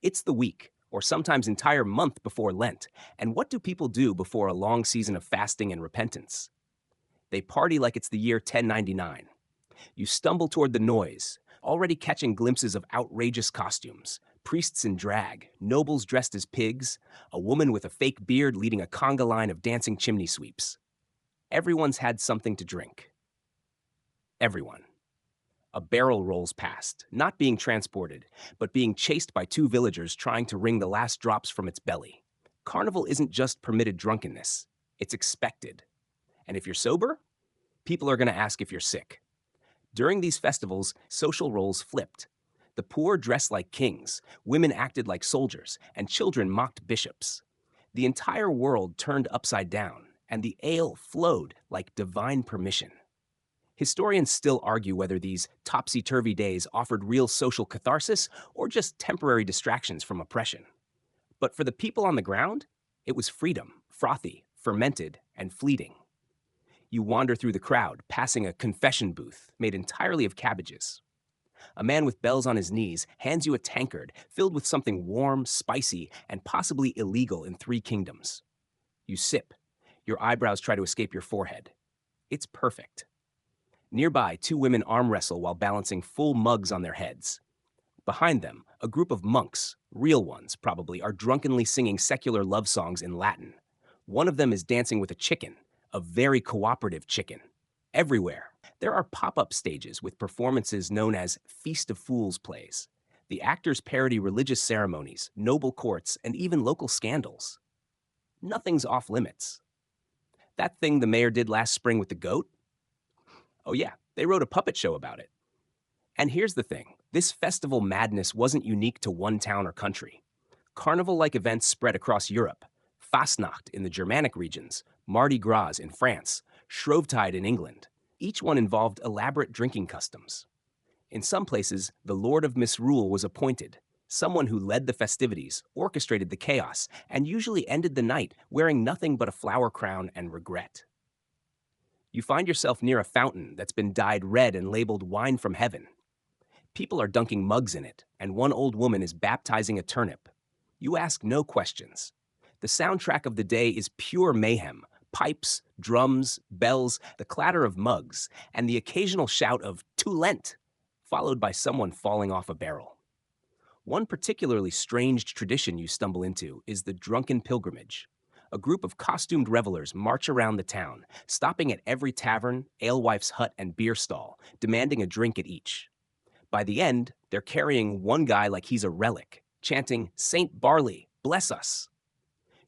It's the week, or sometimes entire month before Lent, and what do people do before a long season of fasting and repentance? They party like it's the year 1099. You stumble toward the noise, already catching glimpses of outrageous costumes, priests in drag, nobles dressed as pigs, a woman with a fake beard leading a conga line of dancing chimney sweeps. Everyone's had something to drink. Everyone. A barrel rolls past, not being transported, but being chased by two villagers trying to wring the last drops from its belly. Carnival isn't just permitted drunkenness, it's expected. And if you're sober, people are going to ask if you're sick. During these festivals, social roles flipped. The poor dressed like kings, women acted like soldiers, and children mocked bishops. The entire world turned upside down, and the ale flowed like divine permission. Historians still argue whether these topsy-turvy days offered real social catharsis or just temporary distractions from oppression. But for the people on the ground, it was freedom, frothy, fermented, and fleeting. You wander through the crowd, passing a confession booth made entirely of cabbages. A man with bells on his knees hands you a tankard filled with something warm, spicy, and possibly illegal in 3 kingdoms. You sip. Your eyebrows try to escape your forehead. It's perfect. Nearby, 2 women arm wrestle while balancing full mugs on their heads. Behind them, a group of monks, real ones probably, are drunkenly singing secular love songs in Latin. One of them is dancing with a chicken, a very cooperative chicken. Everywhere, there are pop-up stages with performances known as Feast of Fools plays. The actors parody religious ceremonies, noble courts, and even local scandals. Nothing's off limits. That thing the mayor did last spring with the goat? Oh yeah, they wrote a puppet show about it. And here's the thing, this festival madness wasn't unique to one town or country. Carnival-like events spread across Europe. Fastnacht in the Germanic regions, Mardi Gras in France, Shrovetide in England. Each one involved elaborate drinking customs. In some places, the Lord of Misrule was appointed, someone who led the festivities, orchestrated the chaos, and usually ended the night wearing nothing but a flower crown and regret. You find yourself near a fountain that's been dyed red and labeled wine from heaven. People are dunking mugs in it, and one old woman is baptizing a turnip. You ask no questions. The soundtrack of the day is pure mayhem, pipes, drums, bells, the clatter of mugs, and the occasional shout of "To Lent," followed by someone falling off a barrel. One particularly strange tradition you stumble into is the drunken pilgrimage. A group of costumed revelers march around the town, stopping at every tavern, alewife's hut, and beer stall, demanding a drink at each. By the end, they're carrying one guy like he's a relic, chanting, "Saint Barley, bless us."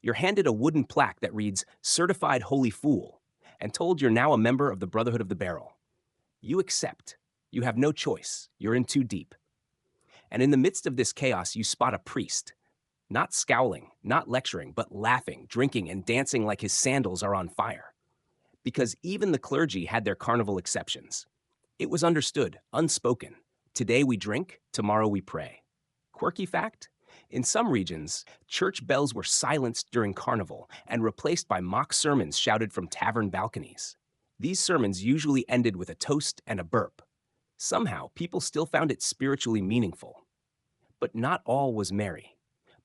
You're handed a wooden plaque that reads, "Certified Holy Fool," and told you're now a member of the Brotherhood of the Barrel. You accept. You have no choice. You're in too deep. And in the midst of this chaos, you spot a priest. Not scowling, not lecturing, but laughing, drinking, and dancing like his sandals are on fire. Because even the clergy had their carnival exceptions. It was understood, unspoken. Today we drink, tomorrow we pray. Quirky fact? In some regions, church bells were silenced during carnival and replaced by mock sermons shouted from tavern balconies. These sermons usually ended with a toast and a burp. Somehow, people still found it spiritually meaningful. But not all was merry.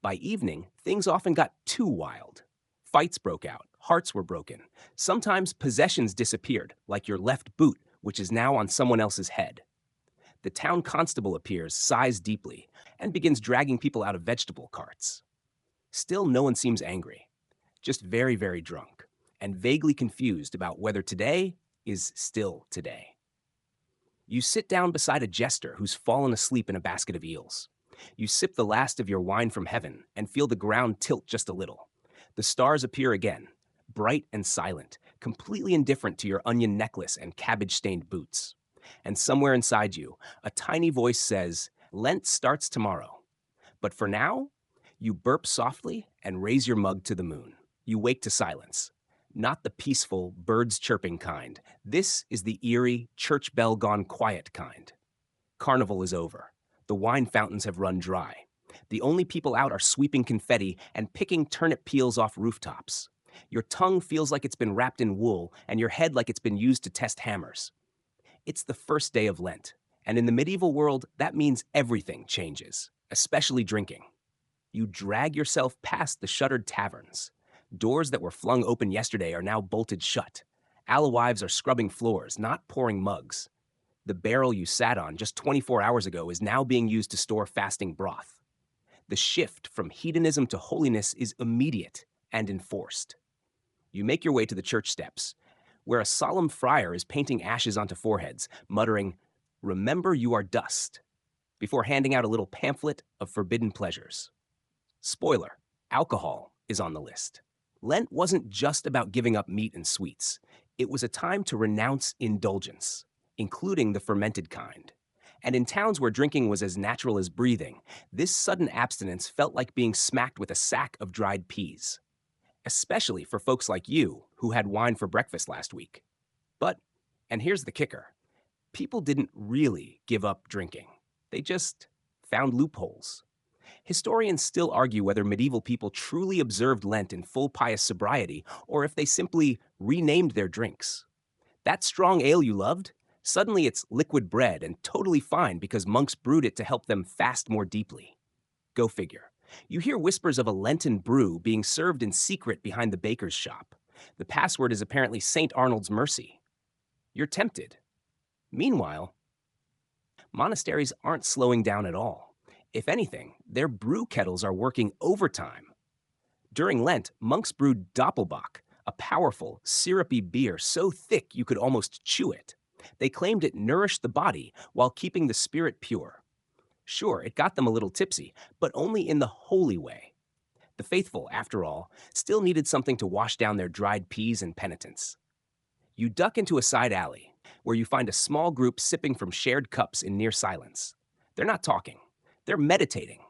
By evening, things often got too wild. Fights broke out, hearts were broken. Sometimes possessions disappeared, like your left boot, which is now on someone else's head. The town constable appears, sighs deeply, and begins dragging people out of vegetable carts. Still, no one seems angry, just very, very drunk, and vaguely confused about whether today is still today. You sit down beside a jester who's fallen asleep in a basket of eels. You sip the last of your wine from heaven and feel the ground tilt just a little. The stars appear again, bright and silent, completely indifferent to your onion necklace and cabbage stained boots. And somewhere inside you, a tiny voice says, Lent starts tomorrow. But for now, you burp softly and raise your mug to the moon. You wake to silence. Not the peaceful, birds chirping kind. This is the eerie, church bell gone quiet kind. Carnival is over. The wine fountains have run dry. The only people out are sweeping confetti and picking turnip peels off rooftops. Your tongue feels like it's been wrapped in wool, and your head like it's been used to test hammers. It's the first day of Lent, and in the medieval world, that means everything changes, especially drinking. You drag yourself past the shuttered taverns. Doors that were flung open yesterday are now bolted shut. Alewives are scrubbing floors, not pouring mugs. The barrel you sat on just 24 hours ago is now being used to store fasting broth. The shift from hedonism to holiness is immediate and enforced. You make your way to the church steps, where a solemn friar is painting ashes onto foreheads, muttering, "Remember you are dust," before handing out a little pamphlet of forbidden pleasures. Spoiler, alcohol is on the list. Lent wasn't just about giving up meat and sweets. It was a time to renounce indulgence, including the fermented kind. And in towns where drinking was as natural as breathing, this sudden abstinence felt like being smacked with a sack of dried peas. Especially for folks like you who had wine for breakfast last week. But, and here's the kicker, people didn't really give up drinking. They just found loopholes. Historians still argue whether medieval people truly observed Lent in full pious sobriety or if they simply renamed their drinks. That strong ale you loved, suddenly it's liquid bread and totally fine because monks brewed it to help them fast more deeply. Go figure. You hear whispers of a Lenten brew being served in secret behind the baker's shop. The password is apparently St. Arnold's Mercy. You're tempted. Meanwhile, monasteries aren't slowing down at all. If anything, their brew kettles are working overtime. During Lent, monks brewed Doppelbock, a powerful, syrupy beer so thick you could almost chew it. They claimed it nourished the body while keeping the spirit pure. Sure, it got them a little tipsy, but only in the holy way. The faithful, after all, still needed something to wash down their dried peas and penitence. You duck into a side alley, where you find a small group sipping from shared cups in near silence. They're not talking. They're meditating.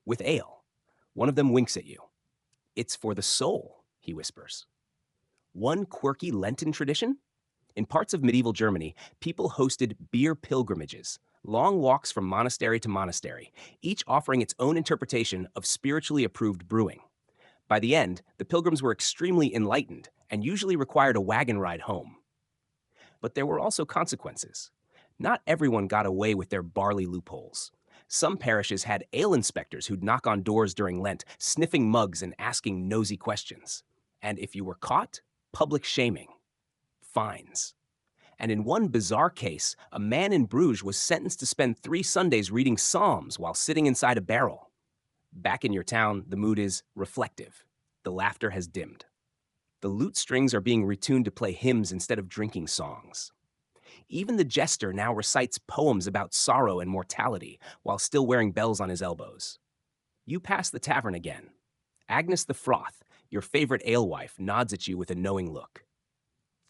With ale. One of them winks at you. "It's for the soul," he whispers. One quirky Lenten tradition? In parts of medieval Germany, people hosted beer pilgrimages, long walks from monastery to monastery, each offering its own interpretation of spiritually approved brewing. By the end, the pilgrims were extremely enlightened and usually required a wagon ride home. But there were also consequences. Not everyone got away with their barley loopholes. Some parishes had ale inspectors who'd knock on doors during Lent, sniffing mugs and asking nosy questions. And if you were caught, public shaming. Fines. And in one bizarre case, a man in Bruges was sentenced to spend 3 Sundays reading Psalms while sitting inside a barrel. Back in your town, the mood is reflective. The laughter has dimmed. The lute strings are being retuned to play hymns instead of drinking songs. Even the jester now recites poems about sorrow and mortality while still wearing bells on his elbows. You pass the tavern again. Agnes the Froth, your favorite alewife, nods at you with a knowing look.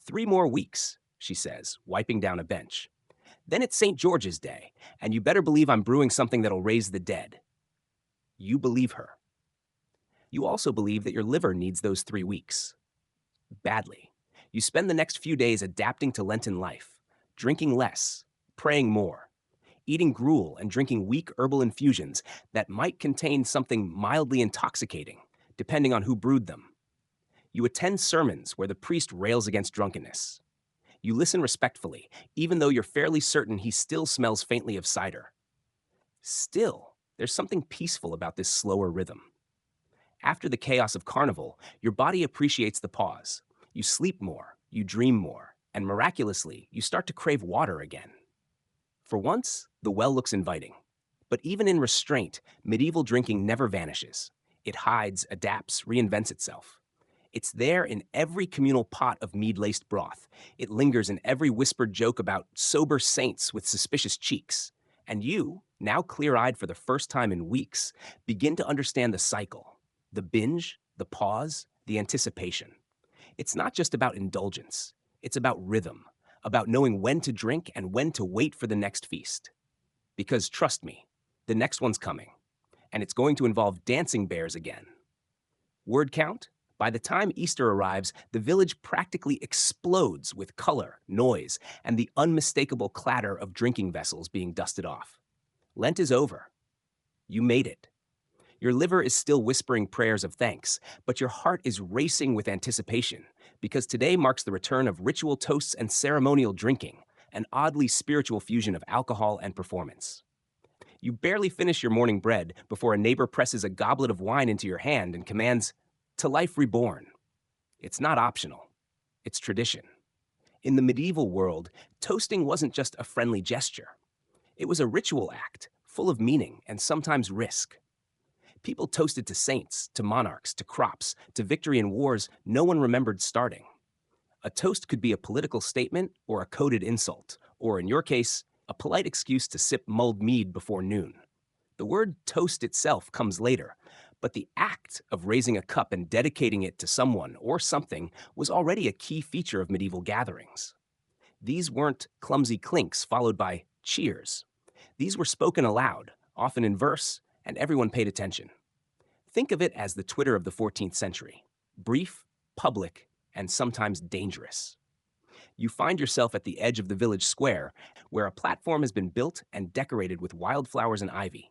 3 more weeks, she says, wiping down a bench. Then it's St. George's Day, and you better believe I'm brewing something that'll raise the dead. You believe her. You also believe that your liver needs those 3 weeks. Badly. You spend the next few days adapting to Lenten life, drinking less, praying more, eating gruel and drinking weak herbal infusions that might contain something mildly intoxicating, depending on who brewed them. You attend sermons where the priest rails against drunkenness. You listen respectfully, even though you're fairly certain he still smells faintly of cider. Still, there's something peaceful about this slower rhythm. After the chaos of carnival, your body appreciates the pause. You sleep more, you dream more, and miraculously, you start to crave water again. For once, the well looks inviting. But even in restraint, medieval drinking never vanishes. It hides, adapts, reinvents itself. It's there in every communal pot of mead-laced broth. It lingers in every whispered joke about sober saints with suspicious cheeks. And you, now clear-eyed for the first time in weeks, begin to understand the cycle, the binge, the pause, the anticipation. It's not just about indulgence. It's about rhythm, about knowing when to drink and when to wait for the next feast. Because trust me, the next one's coming, and it's going to involve dancing bears again. Word count? By the time Easter arrives, the village practically explodes with color, noise, and the unmistakable clatter of drinking vessels being dusted off. Lent is over. You made it. Your liver is still whispering prayers of thanks, but your heart is racing with anticipation, because today marks the return of ritual toasts and ceremonial drinking, an oddly spiritual fusion of alcohol and performance. You barely finish your morning bread before a neighbor presses a goblet of wine into your hand and commands, "To life reborn." It's not optional. It's tradition. In the medieval world, toasting wasn't just a friendly gesture. It was a ritual act, full of meaning and sometimes risk. People toasted to saints, to monarchs, to crops, to victory in wars no one remembered starting. A toast could be a political statement or a coded insult, or in your case, a polite excuse to sip mulled mead before noon. The word toast itself comes later, but the act of raising a cup and dedicating it to someone or something was already a key feature of medieval gatherings. These weren't clumsy clinks followed by cheers. These were spoken aloud, often in verse, and everyone paid attention. Think of it as the Twitter of the 14th century, brief, public, and sometimes dangerous. You find yourself at the edge of the village square, where a platform has been built and decorated with wildflowers and ivy.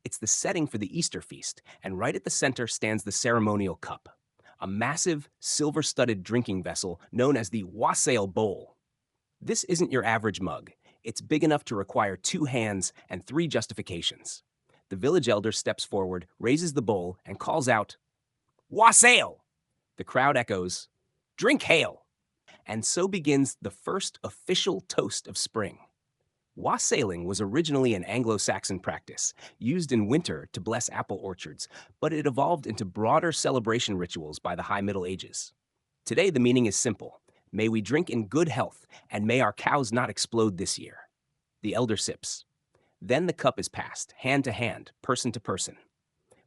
It's the setting for the Easter feast, and right at the center stands the ceremonial cup, a massive, silver-studded drinking vessel known as the wassail bowl. This isn't your average mug. It's big enough to require 2 hands and 3 justifications. The village elder steps forward, raises the bowl, and calls out, "Wassail!" The crowd echoes, "Drink hail!" And so begins the first official toast of spring. Wassailing was originally an Anglo-Saxon practice, used in winter to bless apple orchards, but it evolved into broader celebration rituals by the High Middle Ages. Today, the meaning is simple. May we drink in good health, and may our cows not explode this year. The elder sips. Then the cup is passed, hand to hand, person to person.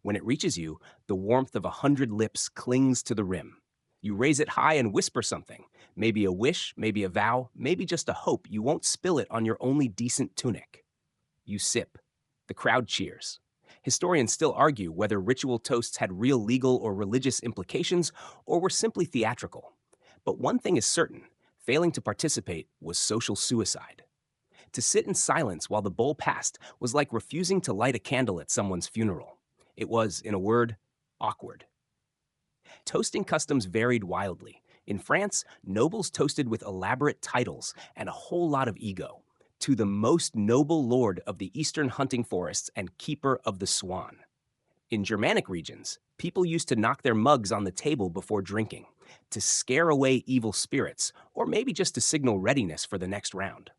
When it reaches you, the warmth of 100 lips clings to the rim. You raise it high and whisper something, maybe a wish, maybe a vow, maybe just a hope you won't spill it on your only decent tunic. You sip. The crowd cheers. Historians still argue whether ritual toasts had real legal or religious implications or were simply theatrical. But one thing is certain, failing to participate was social suicide. To sit in silence while the bowl passed was like refusing to light a candle at someone's funeral. It was, in a word, awkward. Toasting customs varied wildly. In France, nobles toasted with elaborate titles and a whole lot of ego. To the most noble lord of the eastern hunting forests and keeper of the swan. In Germanic regions, people used to knock their mugs on the table before drinking, to scare away evil spirits, or maybe just to signal readiness for the next round.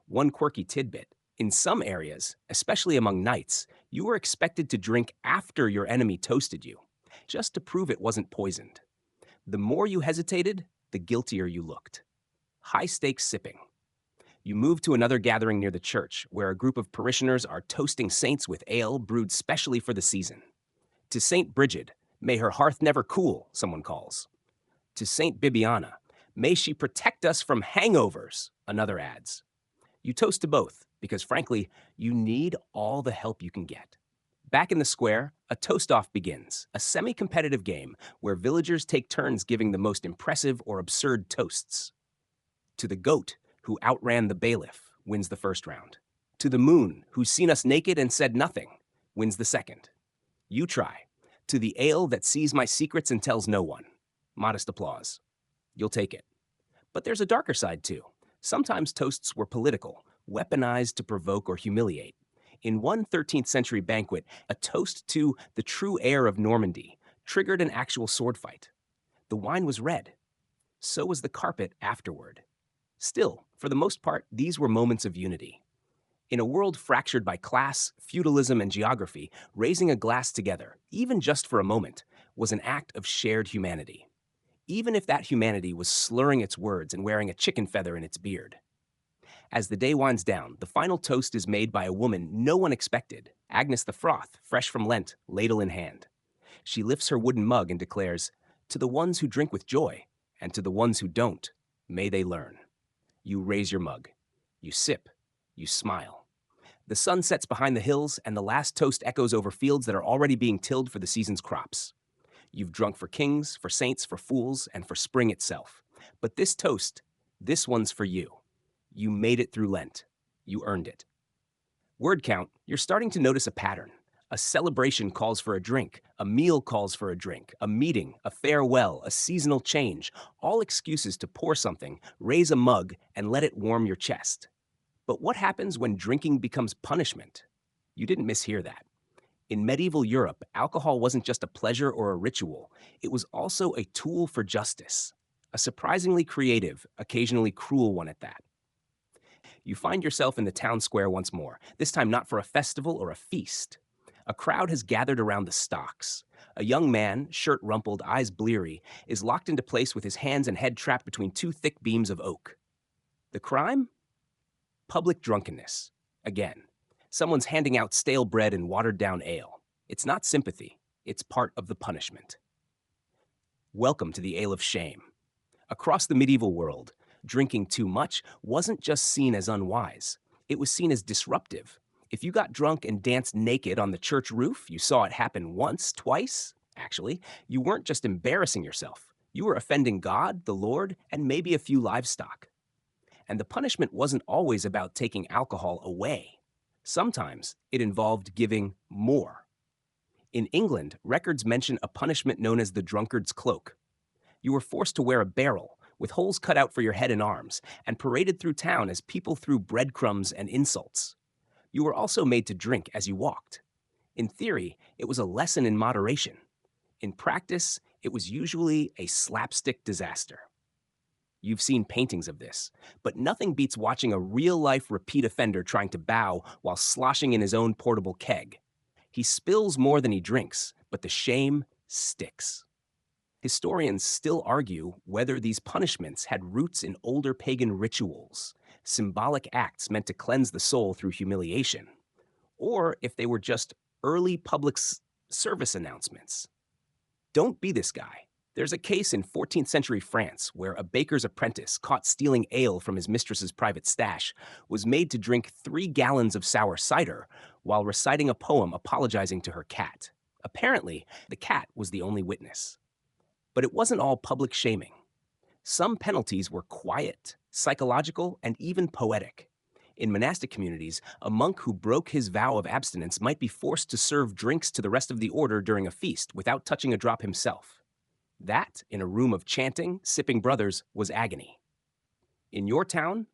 One quirky tidbit, in some areas, especially among knights, you were expected to drink after your enemy toasted you, just to prove it wasn't poisoned. The more you hesitated, the guiltier you looked. High-stakes sipping. You move to another gathering near the church, where a group of parishioners are toasting saints with ale brewed specially for the season. To Saint Brigid, may her hearth never cool, someone calls. To Saint Bibiana, may she protect us from hangovers, another adds. You toast to both, because frankly, you need all the help you can get. Back in the square, a toast-off begins, a semi-competitive game where villagers take turns giving the most impressive or absurd toasts. To the goat, who outran the bailiff, wins the first round. To the moon, who's seen us naked and said nothing, wins the second. You try. To the ale that sees my secrets and tells no one. Modest applause. You'll take it. But there's a darker side too. Sometimes toasts were political, weaponized to provoke or humiliate. In one 13th century banquet, a toast to the true heir of Normandy triggered an actual sword fight. The wine was red. So was the carpet afterward. Still, for the most part, these were moments of unity. In a world fractured by class, feudalism, and geography, raising a glass together, even just for a moment, was an act of shared humanity. even if that humanity was slurring its words and wearing a chicken feather in its beard. As the day winds down, the final toast is made by a woman no one expected, Agnes the Froth, fresh from Lent, ladle in hand. She lifts her wooden mug and declares, "To the ones who drink with joy, and to the ones who don't, may they learn." You raise your mug. You sip. You smile. The sun sets behind the hills, and the last toast echoes over fields that are already being tilled for the season's crops. You've drunk for kings, for saints, for fools, and for spring itself. But this toast, this one's for you. You made it through Lent. You earned it. Word count, you're starting to notice a pattern. A celebration calls for a drink, a meal calls for a drink, a meeting, a farewell, a seasonal change, all excuses to pour something, raise a mug, and let it warm your chest. But what happens when drinking becomes punishment? You didn't mishear that. In medieval Europe, alcohol wasn't just a pleasure or a ritual, it was also a tool for justice. A surprisingly creative, occasionally cruel one at that. You find yourself in the town square once more, this time not for a festival or a feast. A crowd has gathered around the stocks. A young man, shirt rumpled, eyes bleary, is locked into place with his hands and head trapped between two thick beams of oak. The crime? Public drunkenness. Again, someone's handing out stale bread and watered down ale. It's not sympathy, it's part of the punishment. Welcome to the Ale of Shame. Across the medieval world, drinking too much wasn't just seen as unwise, it was seen as disruptive. If you got drunk and danced naked on the church roof, you saw it happen once, twice, actually, you weren't just embarrassing yourself. You were offending God, the Lord, and maybe a few livestock. And the punishment wasn't always about taking alcohol away. Sometimes it involved giving more. In England, records mention a punishment known as the drunkard's cloak. You were forced to wear a barrel, with holes cut out for your head and arms, and paraded through town as people threw breadcrumbs and insults. You were also made to drink as you walked. In theory, it was a lesson in moderation. In practice, it was usually a slapstick disaster. You've seen paintings of this, but nothing beats watching a real-life repeat offender trying to bow while sloshing in his own portable keg. He spills more than he drinks, but the shame sticks. Historians still argue whether these punishments had roots in older pagan rituals, symbolic acts meant to cleanse the soul through humiliation, or if they were just early public service announcements. Don't be this guy. There's a case in 14th century France where a baker's apprentice, caught stealing ale from his mistress's private stash, was made to drink 3 gallons of sour cider while reciting a poem apologizing to her cat. Apparently, the cat was the only witness. But it wasn't all public shaming. Some penalties were quiet, psychological, and even poetic. In monastic communities, a monk who broke his vow of abstinence might be forced to serve drinks to the rest of the order during a feast without touching a drop himself. That, in a room of chanting, sipping brothers, was agony. In your town,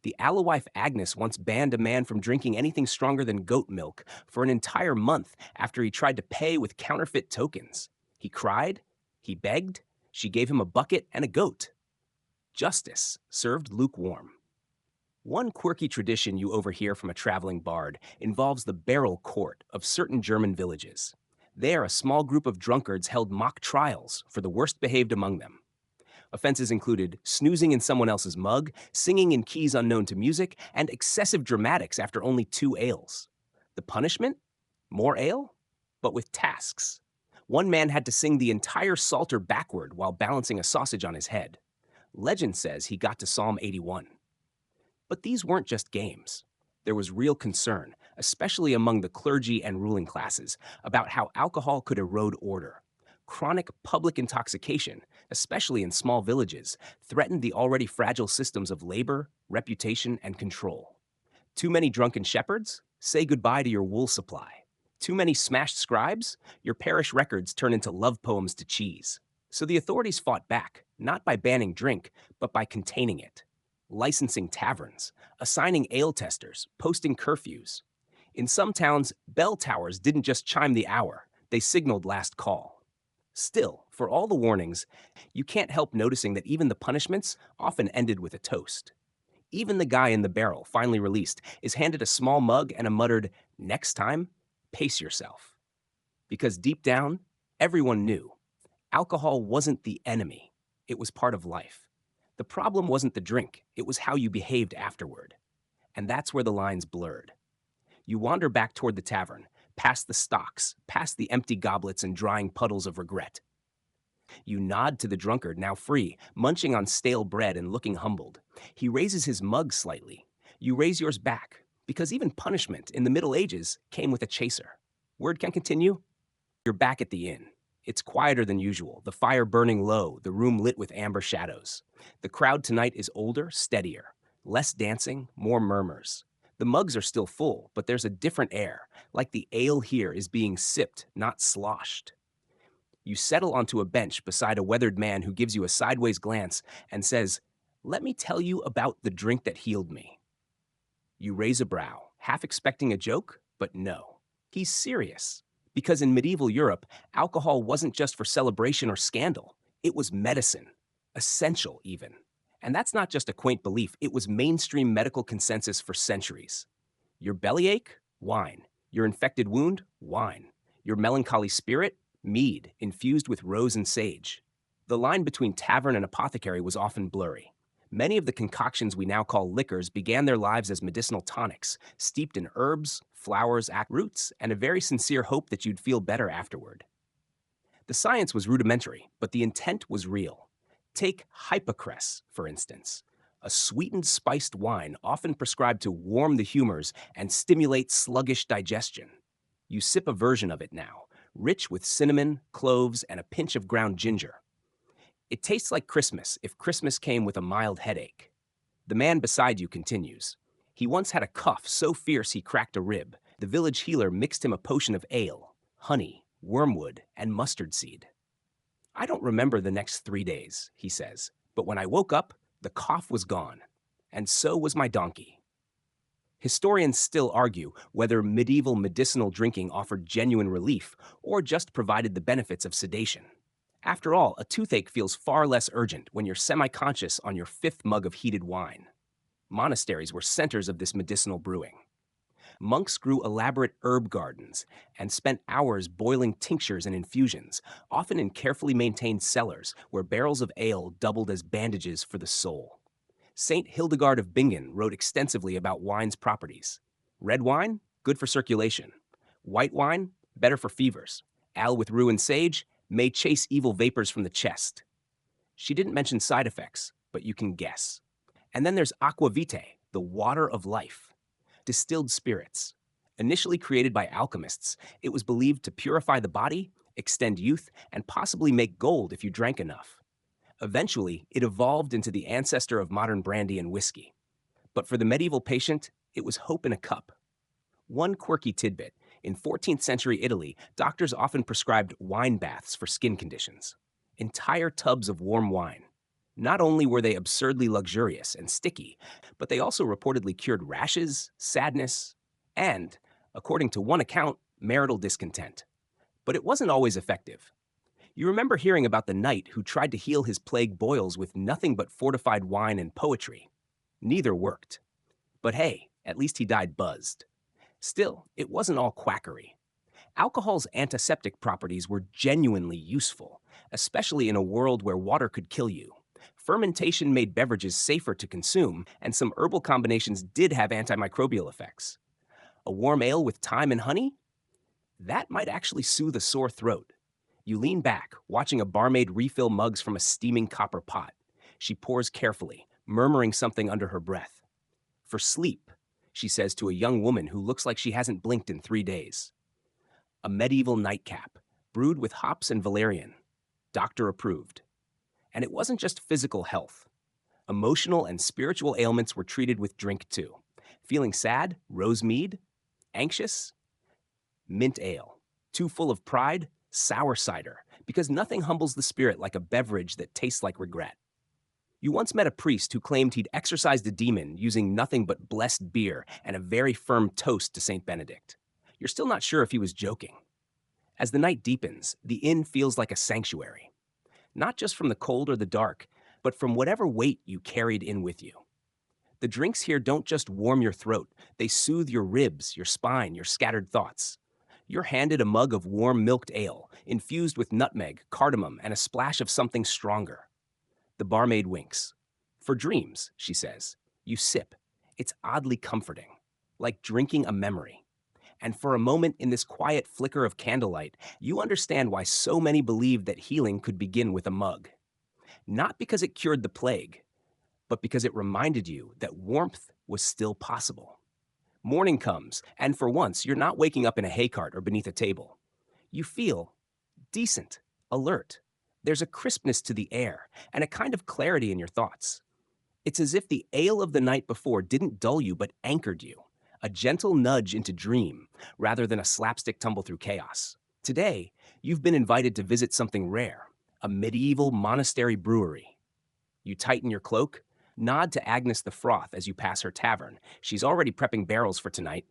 the alewife Agnes once banned a man from drinking anything stronger than goat milk for an entire month after he tried to pay with counterfeit tokens. He cried, he begged, she gave him a bucket and a goat. Justice served lukewarm. One quirky tradition you overhear from a traveling bard involves the barrel court of certain German villages. There, a small group of drunkards held mock trials for the worst behaved among them. Offenses included snoozing in someone else's mug, singing in keys unknown to music, and excessive dramatics after only 2 ales. The punishment? More ale? But with tasks. One man had to sing the entire Psalter backward while balancing a sausage on his head. Legend says he got to Psalm 81. But these weren't just games. There was real concern, especially among the clergy and ruling classes, about how alcohol could erode order. Chronic public intoxication, especially in small villages, threatened the already fragile systems of labor, reputation, and control. Too many drunken shepherds? Say goodbye to your wool supply. Too many smashed scribes? Your parish records turn into love poems to cheese. So the authorities fought back, not by banning drink, but by containing it. Licensing taverns, assigning ale testers, posting curfews. In some towns, bell towers didn't just chime the hour, they signaled last call. Still, for all the warnings, you can't help noticing that even the punishments often ended with a toast. Even the guy in the barrel, finally released, is handed a small mug and a muttered, "Next time, pace yourself." Because deep down, everyone knew alcohol wasn't the enemy, It was part of life. The problem wasn't the drink, it was how you behaved afterward. And that's where the lines blurred. You wander back toward the tavern, past the stocks, past the empty goblets and drying puddles of regret. You nod to the drunkard, now free, munching on stale bread and looking humbled. He raises his mug slightly. You raise yours back, because even punishment in the Middle Ages came with a chaser. Word can continue? You're back at the inn. It's quieter than usual, the fire burning low, the room lit with amber shadows. The crowd tonight is older, steadier. Less dancing, more murmurs. The mugs are still full, but there's a different air, like the ale here is being sipped, not sloshed. You settle onto a bench beside a weathered man who gives you a sideways glance and says, "Let me tell you about the drink that healed me." You raise a brow, half expecting a joke, but no. He's serious. Because in medieval Europe, alcohol wasn't just for celebration or scandal. It was medicine. Essential, even. And that's not just a quaint belief, it was mainstream medical consensus for centuries. Your bellyache? Wine. Your infected wound? Wine. Your melancholy spirit? Mead, infused with rose and sage. The line between tavern and apothecary was often blurry. Many of the concoctions we now call liquors began their lives as medicinal tonics, steeped in herbs, flowers, roots, and a very sincere hope that you'd feel better afterward. The science was rudimentary, but the intent was real. Take hypocress, for instance, a sweetened spiced wine often prescribed to warm the humors and stimulate sluggish digestion. You sip a version of it now, rich with cinnamon, cloves, and a pinch of ground ginger. It tastes like Christmas if Christmas came with a mild headache. The man beside you continues. He once had a cough so fierce he cracked a rib. The village healer mixed him a potion of ale, honey, wormwood, and mustard seed. I don't remember the next 3 days, he says, but when I woke up, the cough was gone, and so was my donkey. Historians still argue whether medieval medicinal drinking offered genuine relief or just provided the benefits of sedation. After all, a toothache feels far less urgent when you're semi-conscious on your 5th mug of heated wine. Monasteries were centers of this medicinal brewing. Monks grew elaborate herb gardens and spent hours boiling tinctures and infusions, often in carefully maintained cellars where barrels of ale doubled as bandages for the soul. Saint Hildegard of Bingen wrote extensively about wine's properties. Red wine, good for circulation. White wine, better for fevers. Ale with rue and sage may chase evil vapors from the chest. She didn't mention side effects, but you can guess. And then there's aqua vitae, the water of life. Distilled spirits. Initially created by alchemists, it was believed to purify the body, extend youth, and possibly make gold if you drank enough. Eventually, it evolved into the ancestor of modern brandy and whiskey. But for the medieval patient, it was hope in a cup. One quirky tidbit. In 14th century Italy, doctors often prescribed wine baths for skin conditions. Entire tubs of warm wine. Not only were they absurdly luxurious and sticky, but they also reportedly cured rashes, sadness, and, according to one account, marital discontent. But it wasn't always effective. You remember hearing about the knight who tried to heal his plague boils with nothing but fortified wine and poetry. Neither worked. But hey, at least he died buzzed. Still, it wasn't all quackery. Alcohol's antiseptic properties were genuinely useful, especially in a world where water could kill you. Fermentation made beverages safer to consume, and some herbal combinations did have antimicrobial effects. A warm ale with thyme and honey? That might actually soothe a sore throat. You lean back, watching a barmaid refill mugs from a steaming copper pot. She pours carefully, murmuring something under her breath. For sleep, she says to a young woman who looks like she hasn't blinked in 3 days. A medieval nightcap, brewed with hops and valerian. Doctor approved. And it wasn't just physical health. Emotional and spiritual ailments were treated with drink too. Feeling sad? Rose mead. Anxious? Mint ale. Too full of pride? Sour cider. Because nothing humbles the spirit like a beverage that tastes like regret. You once met a priest who claimed he'd exorcised a demon using nothing but blessed beer and a very firm toast to St. Benedict. You're still not sure if he was joking. As the night deepens, the inn feels like a sanctuary. Not just from the cold or the dark, but from whatever weight you carried in with you. The drinks here don't just warm your throat, they soothe your ribs, your spine, your scattered thoughts. You're handed a mug of warm milked ale, infused with nutmeg, cardamom, and a splash of something stronger. The barmaid winks. For dreams, she says. You sip. It's oddly comforting, like drinking a memory. And for a moment in this quiet flicker of candlelight, you understand why so many believed that healing could begin with a mug. Not because it cured the plague, but because it reminded you that warmth was still possible. Morning comes, and for once, you're not waking up in a haycart or beneath a table. You feel decent, alert. There's a crispness to the air and a kind of clarity in your thoughts. It's as if the ale of the night before didn't dull you but anchored you, a gentle nudge into dream rather than a slapstick tumble through chaos. Today, you've been invited to visit something rare, a medieval monastery brewery. You tighten your cloak, nod to Agnes the Froth as you pass her tavern. She's already prepping barrels for tonight.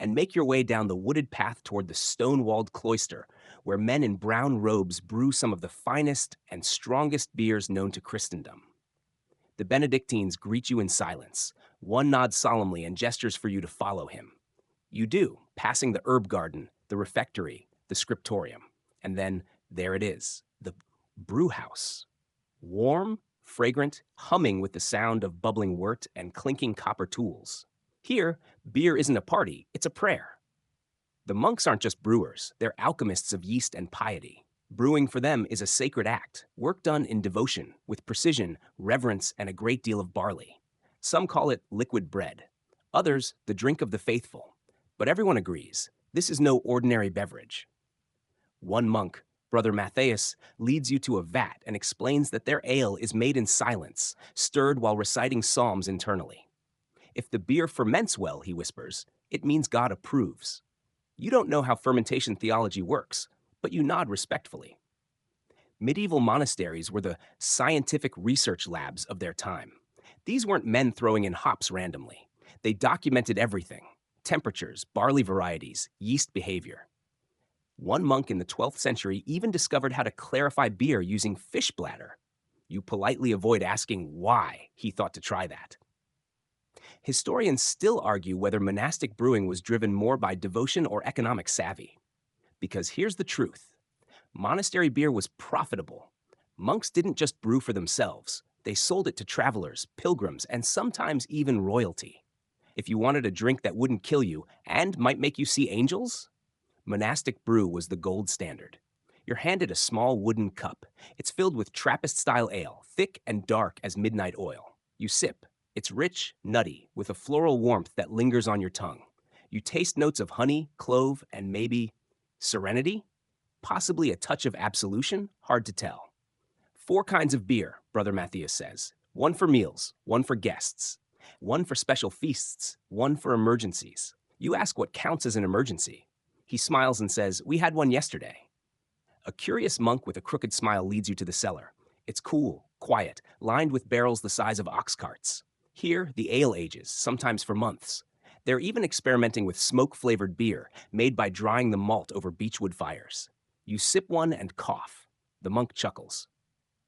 And make your way down the wooded path toward the stone-walled cloister, where men in brown robes brew some of the finest and strongest beers known to Christendom. The Benedictines greet you in silence. One nods solemnly and gestures for you to follow him. You do, passing the herb garden, the refectory, the scriptorium. And then there it is, the brew house. Warm, fragrant, humming with the sound of bubbling wort and clinking copper tools. Here, beer isn't a party, it's a prayer. The monks aren't just brewers, they're alchemists of yeast and piety. Brewing for them is a sacred act, work done in devotion, with precision, reverence, and a great deal of barley. Some call it liquid bread, others the drink of the faithful. But everyone agrees, this is no ordinary beverage. One monk, Brother Matthias, leads you to a vat and explains that their ale is made in silence, stirred while reciting psalms internally. If the beer ferments well, he whispers, it means God approves. You don't know how fermentation theology works, but you nod respectfully. Medieval monasteries were the scientific research labs of their time. These weren't men throwing in hops randomly. They documented everything: temperatures, barley varieties, yeast behavior. One monk in the 12th century even discovered how to clarify beer using fish bladder. You politely avoid asking why he thought to try that. Historians still argue whether monastic brewing was driven more by devotion or economic savvy. Because here's the truth. Monastery beer was profitable. Monks didn't just brew for themselves. They sold it to travelers, pilgrims, and sometimes even royalty. If you wanted a drink that wouldn't kill you and might make you see angels, monastic brew was the gold standard. You're handed a small wooden cup. It's filled with Trappist-style ale, thick and dark as midnight oil. You sip. It's rich, nutty, with a floral warmth that lingers on your tongue. You taste notes of honey, clove, and maybe serenity? Possibly a touch of absolution? Hard to tell. 4 kinds of beer, Brother Matthias says. 1 for meals, 1 for guests, 1 for special feasts, 1 for emergencies. You ask what counts as an emergency. He smiles and says, "We had one yesterday." A curious monk with a crooked smile leads you to the cellar. It's cool, quiet, lined with barrels the size of ox carts. Here, the ale ages, sometimes for months. They're even experimenting with smoke-flavored beer, made by drying the malt over beechwood fires. You sip one and cough. The monk chuckles.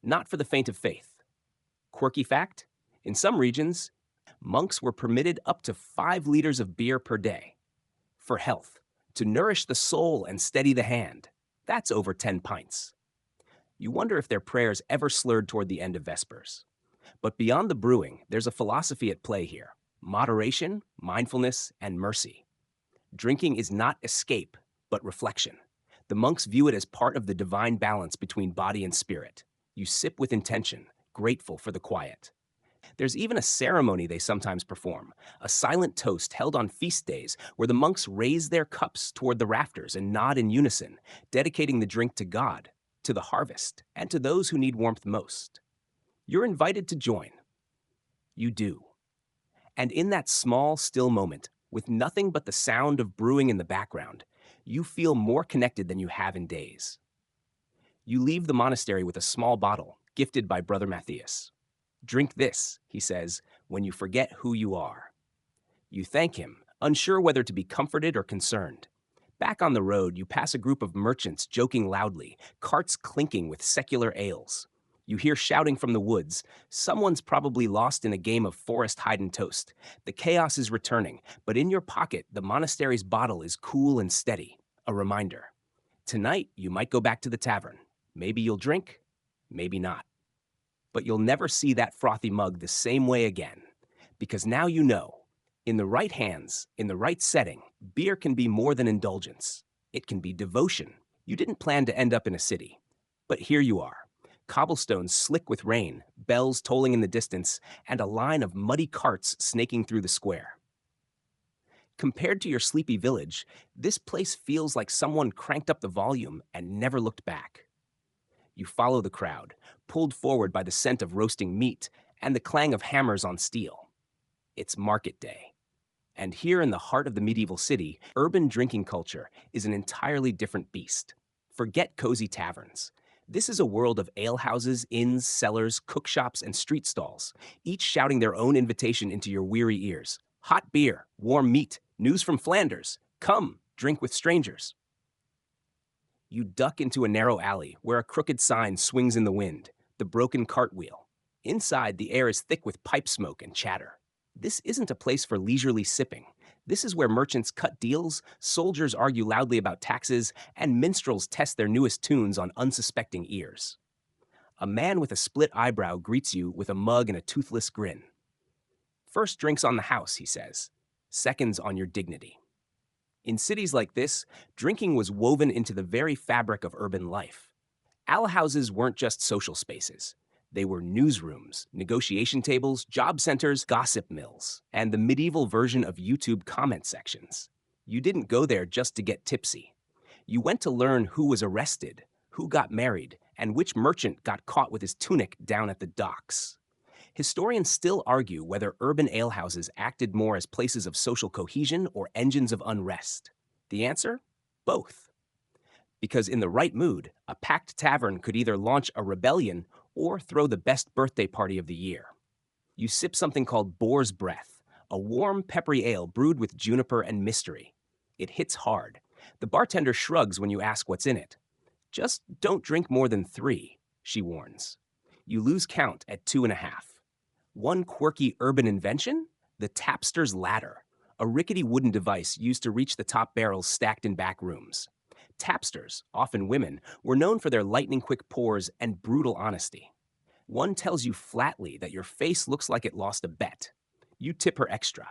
Not for the faint of faith. Quirky fact? In some regions, monks were permitted up to 5 liters of beer per day. For health, to nourish the soul and steady the hand. That's over 10 pints. You wonder if their prayers ever slurred toward the end of Vespers. But beyond the brewing, there's a philosophy at play here: moderation, mindfulness, and mercy. Drinking is not escape, but reflection. The monks view it as part of the divine balance between body and spirit. You sip with intention, grateful for the quiet. There's even a ceremony they sometimes perform, a silent toast held on feast days where the monks raise their cups toward the rafters and nod in unison, dedicating the drink to God, to the harvest, and to those who need warmth most. You're invited to join. You do. And in that small, still moment, with nothing but the sound of brewing in the background, you feel more connected than you have in days. You leave the monastery with a small bottle, gifted by Brother Matthias. "Drink this," he says, "when you forget who you are." You thank him, unsure whether to be comforted or concerned. Back on the road, you pass a group of merchants joking loudly, carts clinking with secular ales. You hear shouting from the woods. Someone's probably lost in a game of forest hide and toast. The chaos is returning, but in your pocket, the monastery's bottle is cool and steady, a reminder. Tonight, you might go back to the tavern. Maybe you'll drink, maybe not. But you'll never see that frothy mug the same way again. Because now you know, in the right hands, in the right setting, beer can be more than indulgence. It can be devotion. You didn't plan to end up in a city, but here you are. Cobblestones slick with rain, bells tolling in the distance, and a line of muddy carts snaking through the square. Compared to your sleepy village, this place feels like someone cranked up the volume and never looked back. You follow the crowd, pulled forward by the scent of roasting meat and the clang of hammers on steel. It's market day. And here in the heart of the medieval city, urban drinking culture is an entirely different beast. Forget cozy taverns. This is a world of alehouses, inns, cellars, cookshops, and street stalls, each shouting their own invitation into your weary ears. Hot beer, warm meat, news from Flanders. Come, drink with strangers. You duck into a narrow alley where a crooked sign swings in the wind, the broken cartwheel. Inside, the air is thick with pipe smoke and chatter. This isn't a place for leisurely sipping. This is where merchants cut deals, soldiers argue loudly about taxes, and minstrels test their newest tunes on unsuspecting ears. A man with a split eyebrow greets you with a mug and a toothless grin. First drinks on the house, he says. Seconds on your dignity. In cities like this, drinking was woven into the very fabric of urban life. Alehouses weren't just social spaces. They were newsrooms, negotiation tables, job centers, gossip mills, and the medieval version of YouTube comment sections. You didn't go there just to get tipsy. You went to learn who was arrested, who got married, and which merchant got caught with his tunic down at the docks. Historians still argue whether urban alehouses acted more as places of social cohesion or engines of unrest. The answer? Both. Because in the right mood, a packed tavern could either launch a rebellion or throw the best birthday party of the year. You sip something called Boar's Breath, a warm, peppery ale brewed with juniper and mystery. It hits hard. The bartender shrugs when you ask what's in it. Just don't drink more than 3, she warns. You lose count at 2.5. One quirky urban invention? The tapster's ladder, a rickety wooden device used to reach the top barrels stacked in back rooms. Tapsters, often women, were known for their lightning-quick pours and brutal honesty. One tells you flatly that your face looks like it lost a bet. You tip her extra.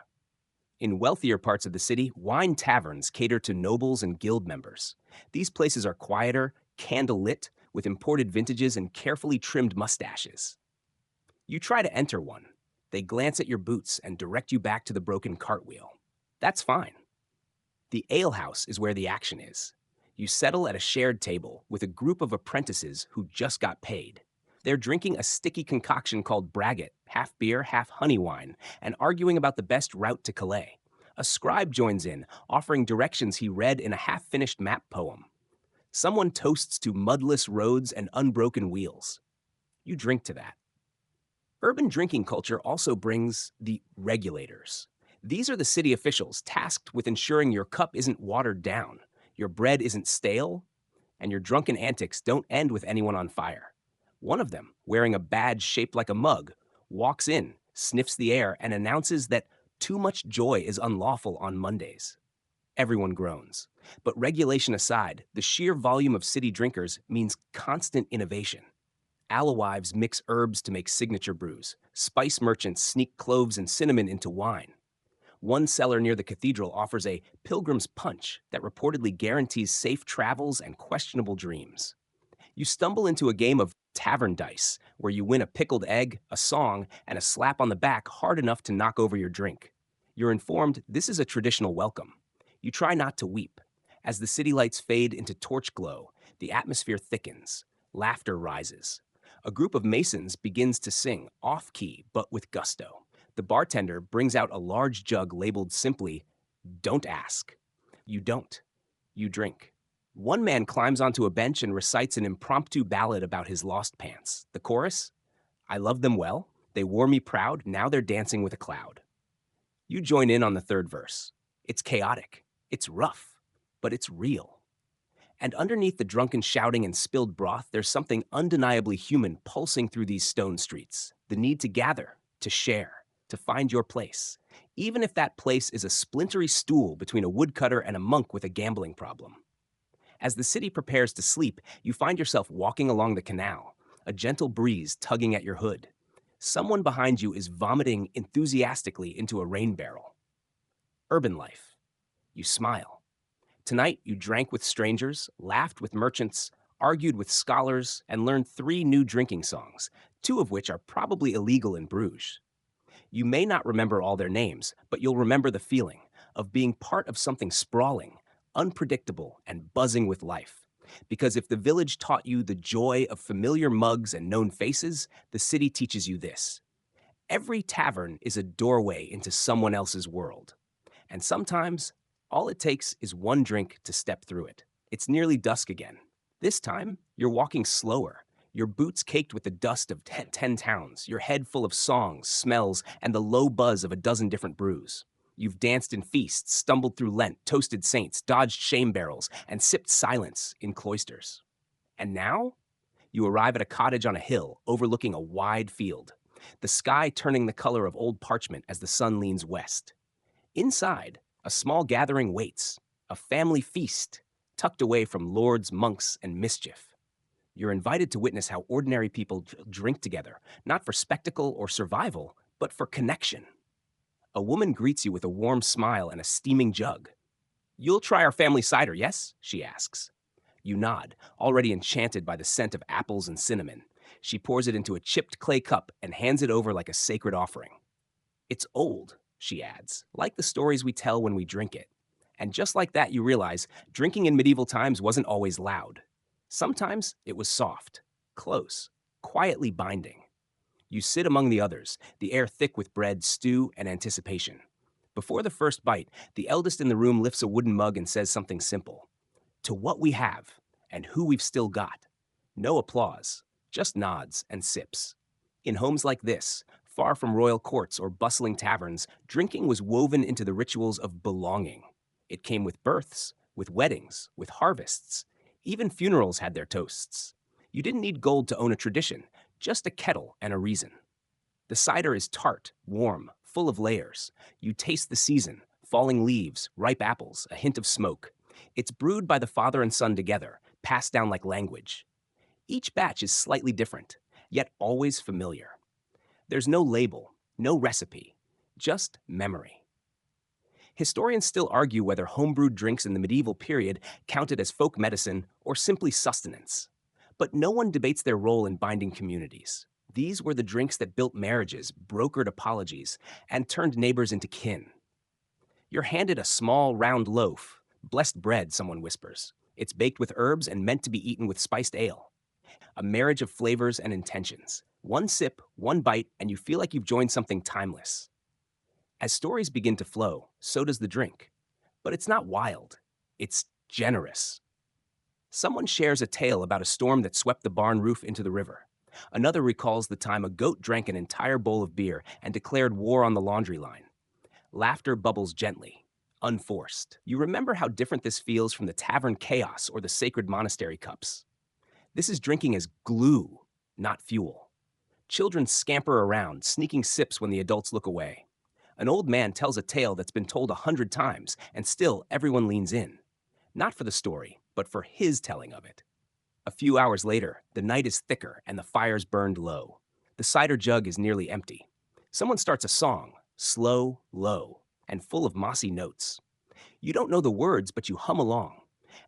In wealthier parts of the city, wine taverns cater to nobles and guild members. These places are quieter, candle-lit, with imported vintages and carefully trimmed mustaches. You try to enter one. They glance at your boots and direct you back to the broken cartwheel. That's fine. The alehouse is where the action is. You settle at a shared table with a group of apprentices who just got paid. They're drinking a sticky concoction called braggot, half beer, half honey wine, and arguing about the best route to Calais. A scribe joins in, offering directions he read in a half-finished map poem. Someone toasts to mudless roads and unbroken wheels. You drink to that. Urban drinking culture also brings the regulators. These are the city officials tasked with ensuring your cup isn't watered down, your bread isn't stale, and your drunken antics don't end with anyone on fire. One of them, wearing a badge shaped like a mug, walks in, sniffs the air, and announces that too much joy is unlawful on Mondays. Everyone groans. But regulation aside, the sheer volume of city drinkers means constant innovation. Alewives mix herbs to make signature brews. Spice merchants sneak cloves and cinnamon into wine. One cellar near the cathedral offers a pilgrim's punch that reportedly guarantees safe travels and questionable dreams. You stumble into a game of tavern dice, where you win a pickled egg, a song, and a slap on the back hard enough to knock over your drink. You're informed this is a traditional welcome. You try not to weep. As the city lights fade into torch glow, the atmosphere thickens. Laughter rises. A group of masons begins to sing, off-key but with gusto. The bartender brings out a large jug labeled simply, "Don't ask." You don't. You drink. One man climbs onto a bench and recites an impromptu ballad about his lost pants. The chorus? "I loved them well. They wore me proud. Now they're dancing with a cloud." You join in on the third verse. It's chaotic. It's rough. But it's real. And underneath the drunken shouting and spilled broth, there's something undeniably human pulsing through these stone streets. The need to gather, to share, to find your place. Even if that place is a splintery stool between a woodcutter and a monk with a gambling problem. As the city prepares to sleep, you find yourself walking along the canal. a gentle breeze tugging at your hood. Someone behind you is vomiting enthusiastically into a rain barrel. Urban life. You smile. Tonight, you drank with strangers, laughed with merchants, argued with scholars, and learned 3 new drinking songs, 2 of which are probably illegal in Bruges. You may not remember all their names, but you'll remember the feeling of being part of something sprawling, unpredictable, and buzzing with life. Because if the village taught you the joy of familiar mugs and known faces, the city teaches you this. Every tavern is a doorway into someone else's world. And sometimes, all it takes is one drink to step through it. It's nearly dusk again. This time, you're walking slower, your boots caked with the dust of 10 towns, your head full of songs, smells, and the low buzz of a dozen different brews. You've danced in feasts, stumbled through Lent, toasted saints, dodged shame barrels, and sipped silence in cloisters. And now, you arrive at a cottage on a hill overlooking a wide field, the sky turning the color of old parchment as the sun leans west. Inside, a small gathering waits, a family feast, tucked away from lords, monks, and mischief. You're invited to witness how ordinary people drink together, not for spectacle or survival, but for connection. A woman greets you with a warm smile and a steaming jug. "You'll try our family cider, yes?" she asks. You nod, already enchanted by the scent of apples and cinnamon. She pours it into a chipped clay cup and hands it over like a sacred offering. "It's old," she adds, "like the stories we tell when we drink it." And just like that, you realize drinking in medieval times wasn't always loud. Sometimes it was soft, close, quietly binding. You sit among the others, the air thick with bread, stew, and anticipation. Before the first bite, the eldest in the room lifts a wooden mug and says something simple. To what we have, and who we've still got. No applause, just nods and sips. In homes like this, far from royal courts or bustling taverns, drinking was woven into the rituals of belonging. It came with births, with weddings, with harvests. Even funerals had their toasts. You didn't need gold to own a tradition, just a kettle and a reason. The cider is tart, warm, full of layers. You taste the season, falling leaves, ripe apples, a hint of smoke. It's brewed by the father and son together, passed down like language. Each batch is slightly different, yet always familiar. There's no label, no recipe, just memory. Historians still argue whether homebrewed drinks in the medieval period counted as folk medicine or simply sustenance. But no one debates their role in binding communities. These were the drinks that built marriages, brokered apologies, and turned neighbors into kin. You're handed a small, round loaf. Blessed bread, someone whispers. It's baked with herbs and meant to be eaten with spiced ale. A marriage of flavors and intentions. One sip, one bite, and you feel like you've joined something timeless. As stories begin to flow, so does the drink. But it's not wild. It's generous. Someone shares a tale about a storm that swept the barn roof into the river. Another recalls the time a goat drank an entire bowl of beer and declared war on the laundry line. Laughter bubbles gently, unforced. You remember how different this feels from the tavern chaos or the sacred monastery cups. This is drinking as glue, not fuel. Children scamper around, sneaking sips when the adults look away. An old man tells a tale that's been told 100 times, and still everyone leans in. Not for the story, but for his telling of it. A few hours later, the night is thicker and the fire's burned low. The cider jug is nearly empty. Someone starts a song, slow, low, and full of mossy notes. You don't know the words, but you hum along.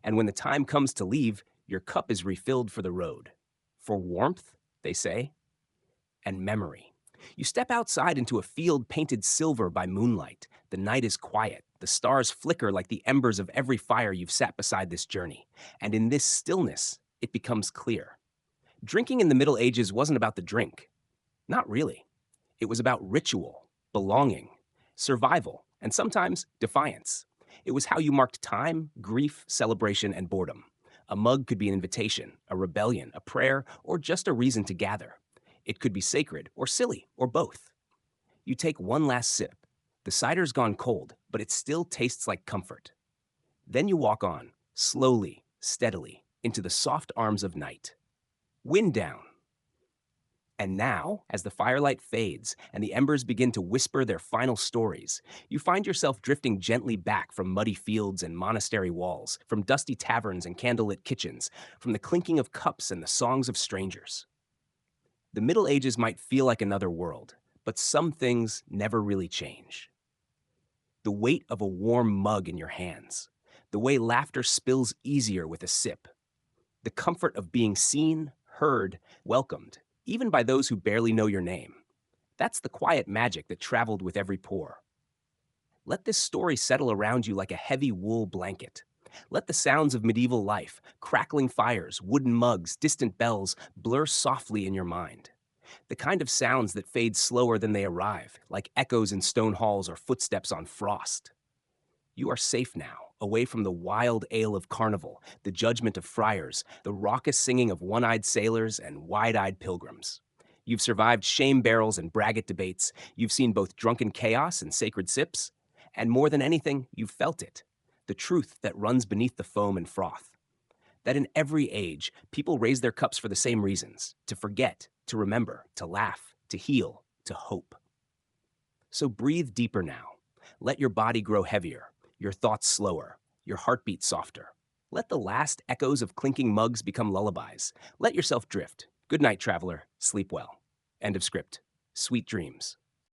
And when the time comes to leave, your cup is refilled for the road. For warmth, they say, and memory. You step outside into a field painted silver by moonlight. The night is quiet. The stars flicker like the embers of every fire you've sat beside this journey. And in this stillness, it becomes clear. Drinking in the Middle Ages wasn't about the drink. Not really. It was about ritual, belonging, survival, and sometimes defiance. It was how you marked time, grief, celebration, and boredom. A mug could be an invitation, a rebellion, a prayer, or just a reason to gather. It could be sacred, or silly, or both. You take one last sip. The cider's gone cold, but it still tastes like comfort. Then you walk on, slowly, steadily, into the soft arms of night. Wind down. And now, as the firelight fades and the embers begin to whisper their final stories, you find yourself drifting gently back from muddy fields and monastery walls, from dusty taverns and candlelit kitchens, from the clinking of cups and the songs of strangers. The Middle Ages might feel like another world, but some things never really change. The weight of a warm mug in your hands, the way laughter spills easier with a sip, the comfort of being seen, heard, welcomed, even by those who barely know your name. That's the quiet magic that traveled with every pore. Let this story settle around you like a heavy wool blanket. Let the sounds of medieval life, crackling fires, wooden mugs, distant bells, blur softly in your mind. The kind of sounds that fade slower than they arrive, like echoes in stone halls or footsteps on frost. You are safe now, away from the wild ale of carnival, the judgment of friars, the raucous singing of one-eyed sailors and wide-eyed pilgrims. You've survived shame barrels and braggart debates. You've seen both drunken chaos and sacred sips. And more than anything, you've felt it. The truth that runs beneath the foam and froth. That in every age, people raise their cups for the same reasons: to forget, to remember, to laugh, to heal, to hope. So breathe deeper now. Let your body grow heavier, your thoughts slower, your heartbeat softer. Let the last echoes of clinking mugs become lullabies. Let yourself drift. Good night, traveler. Sleep well. End of script. Sweet dreams.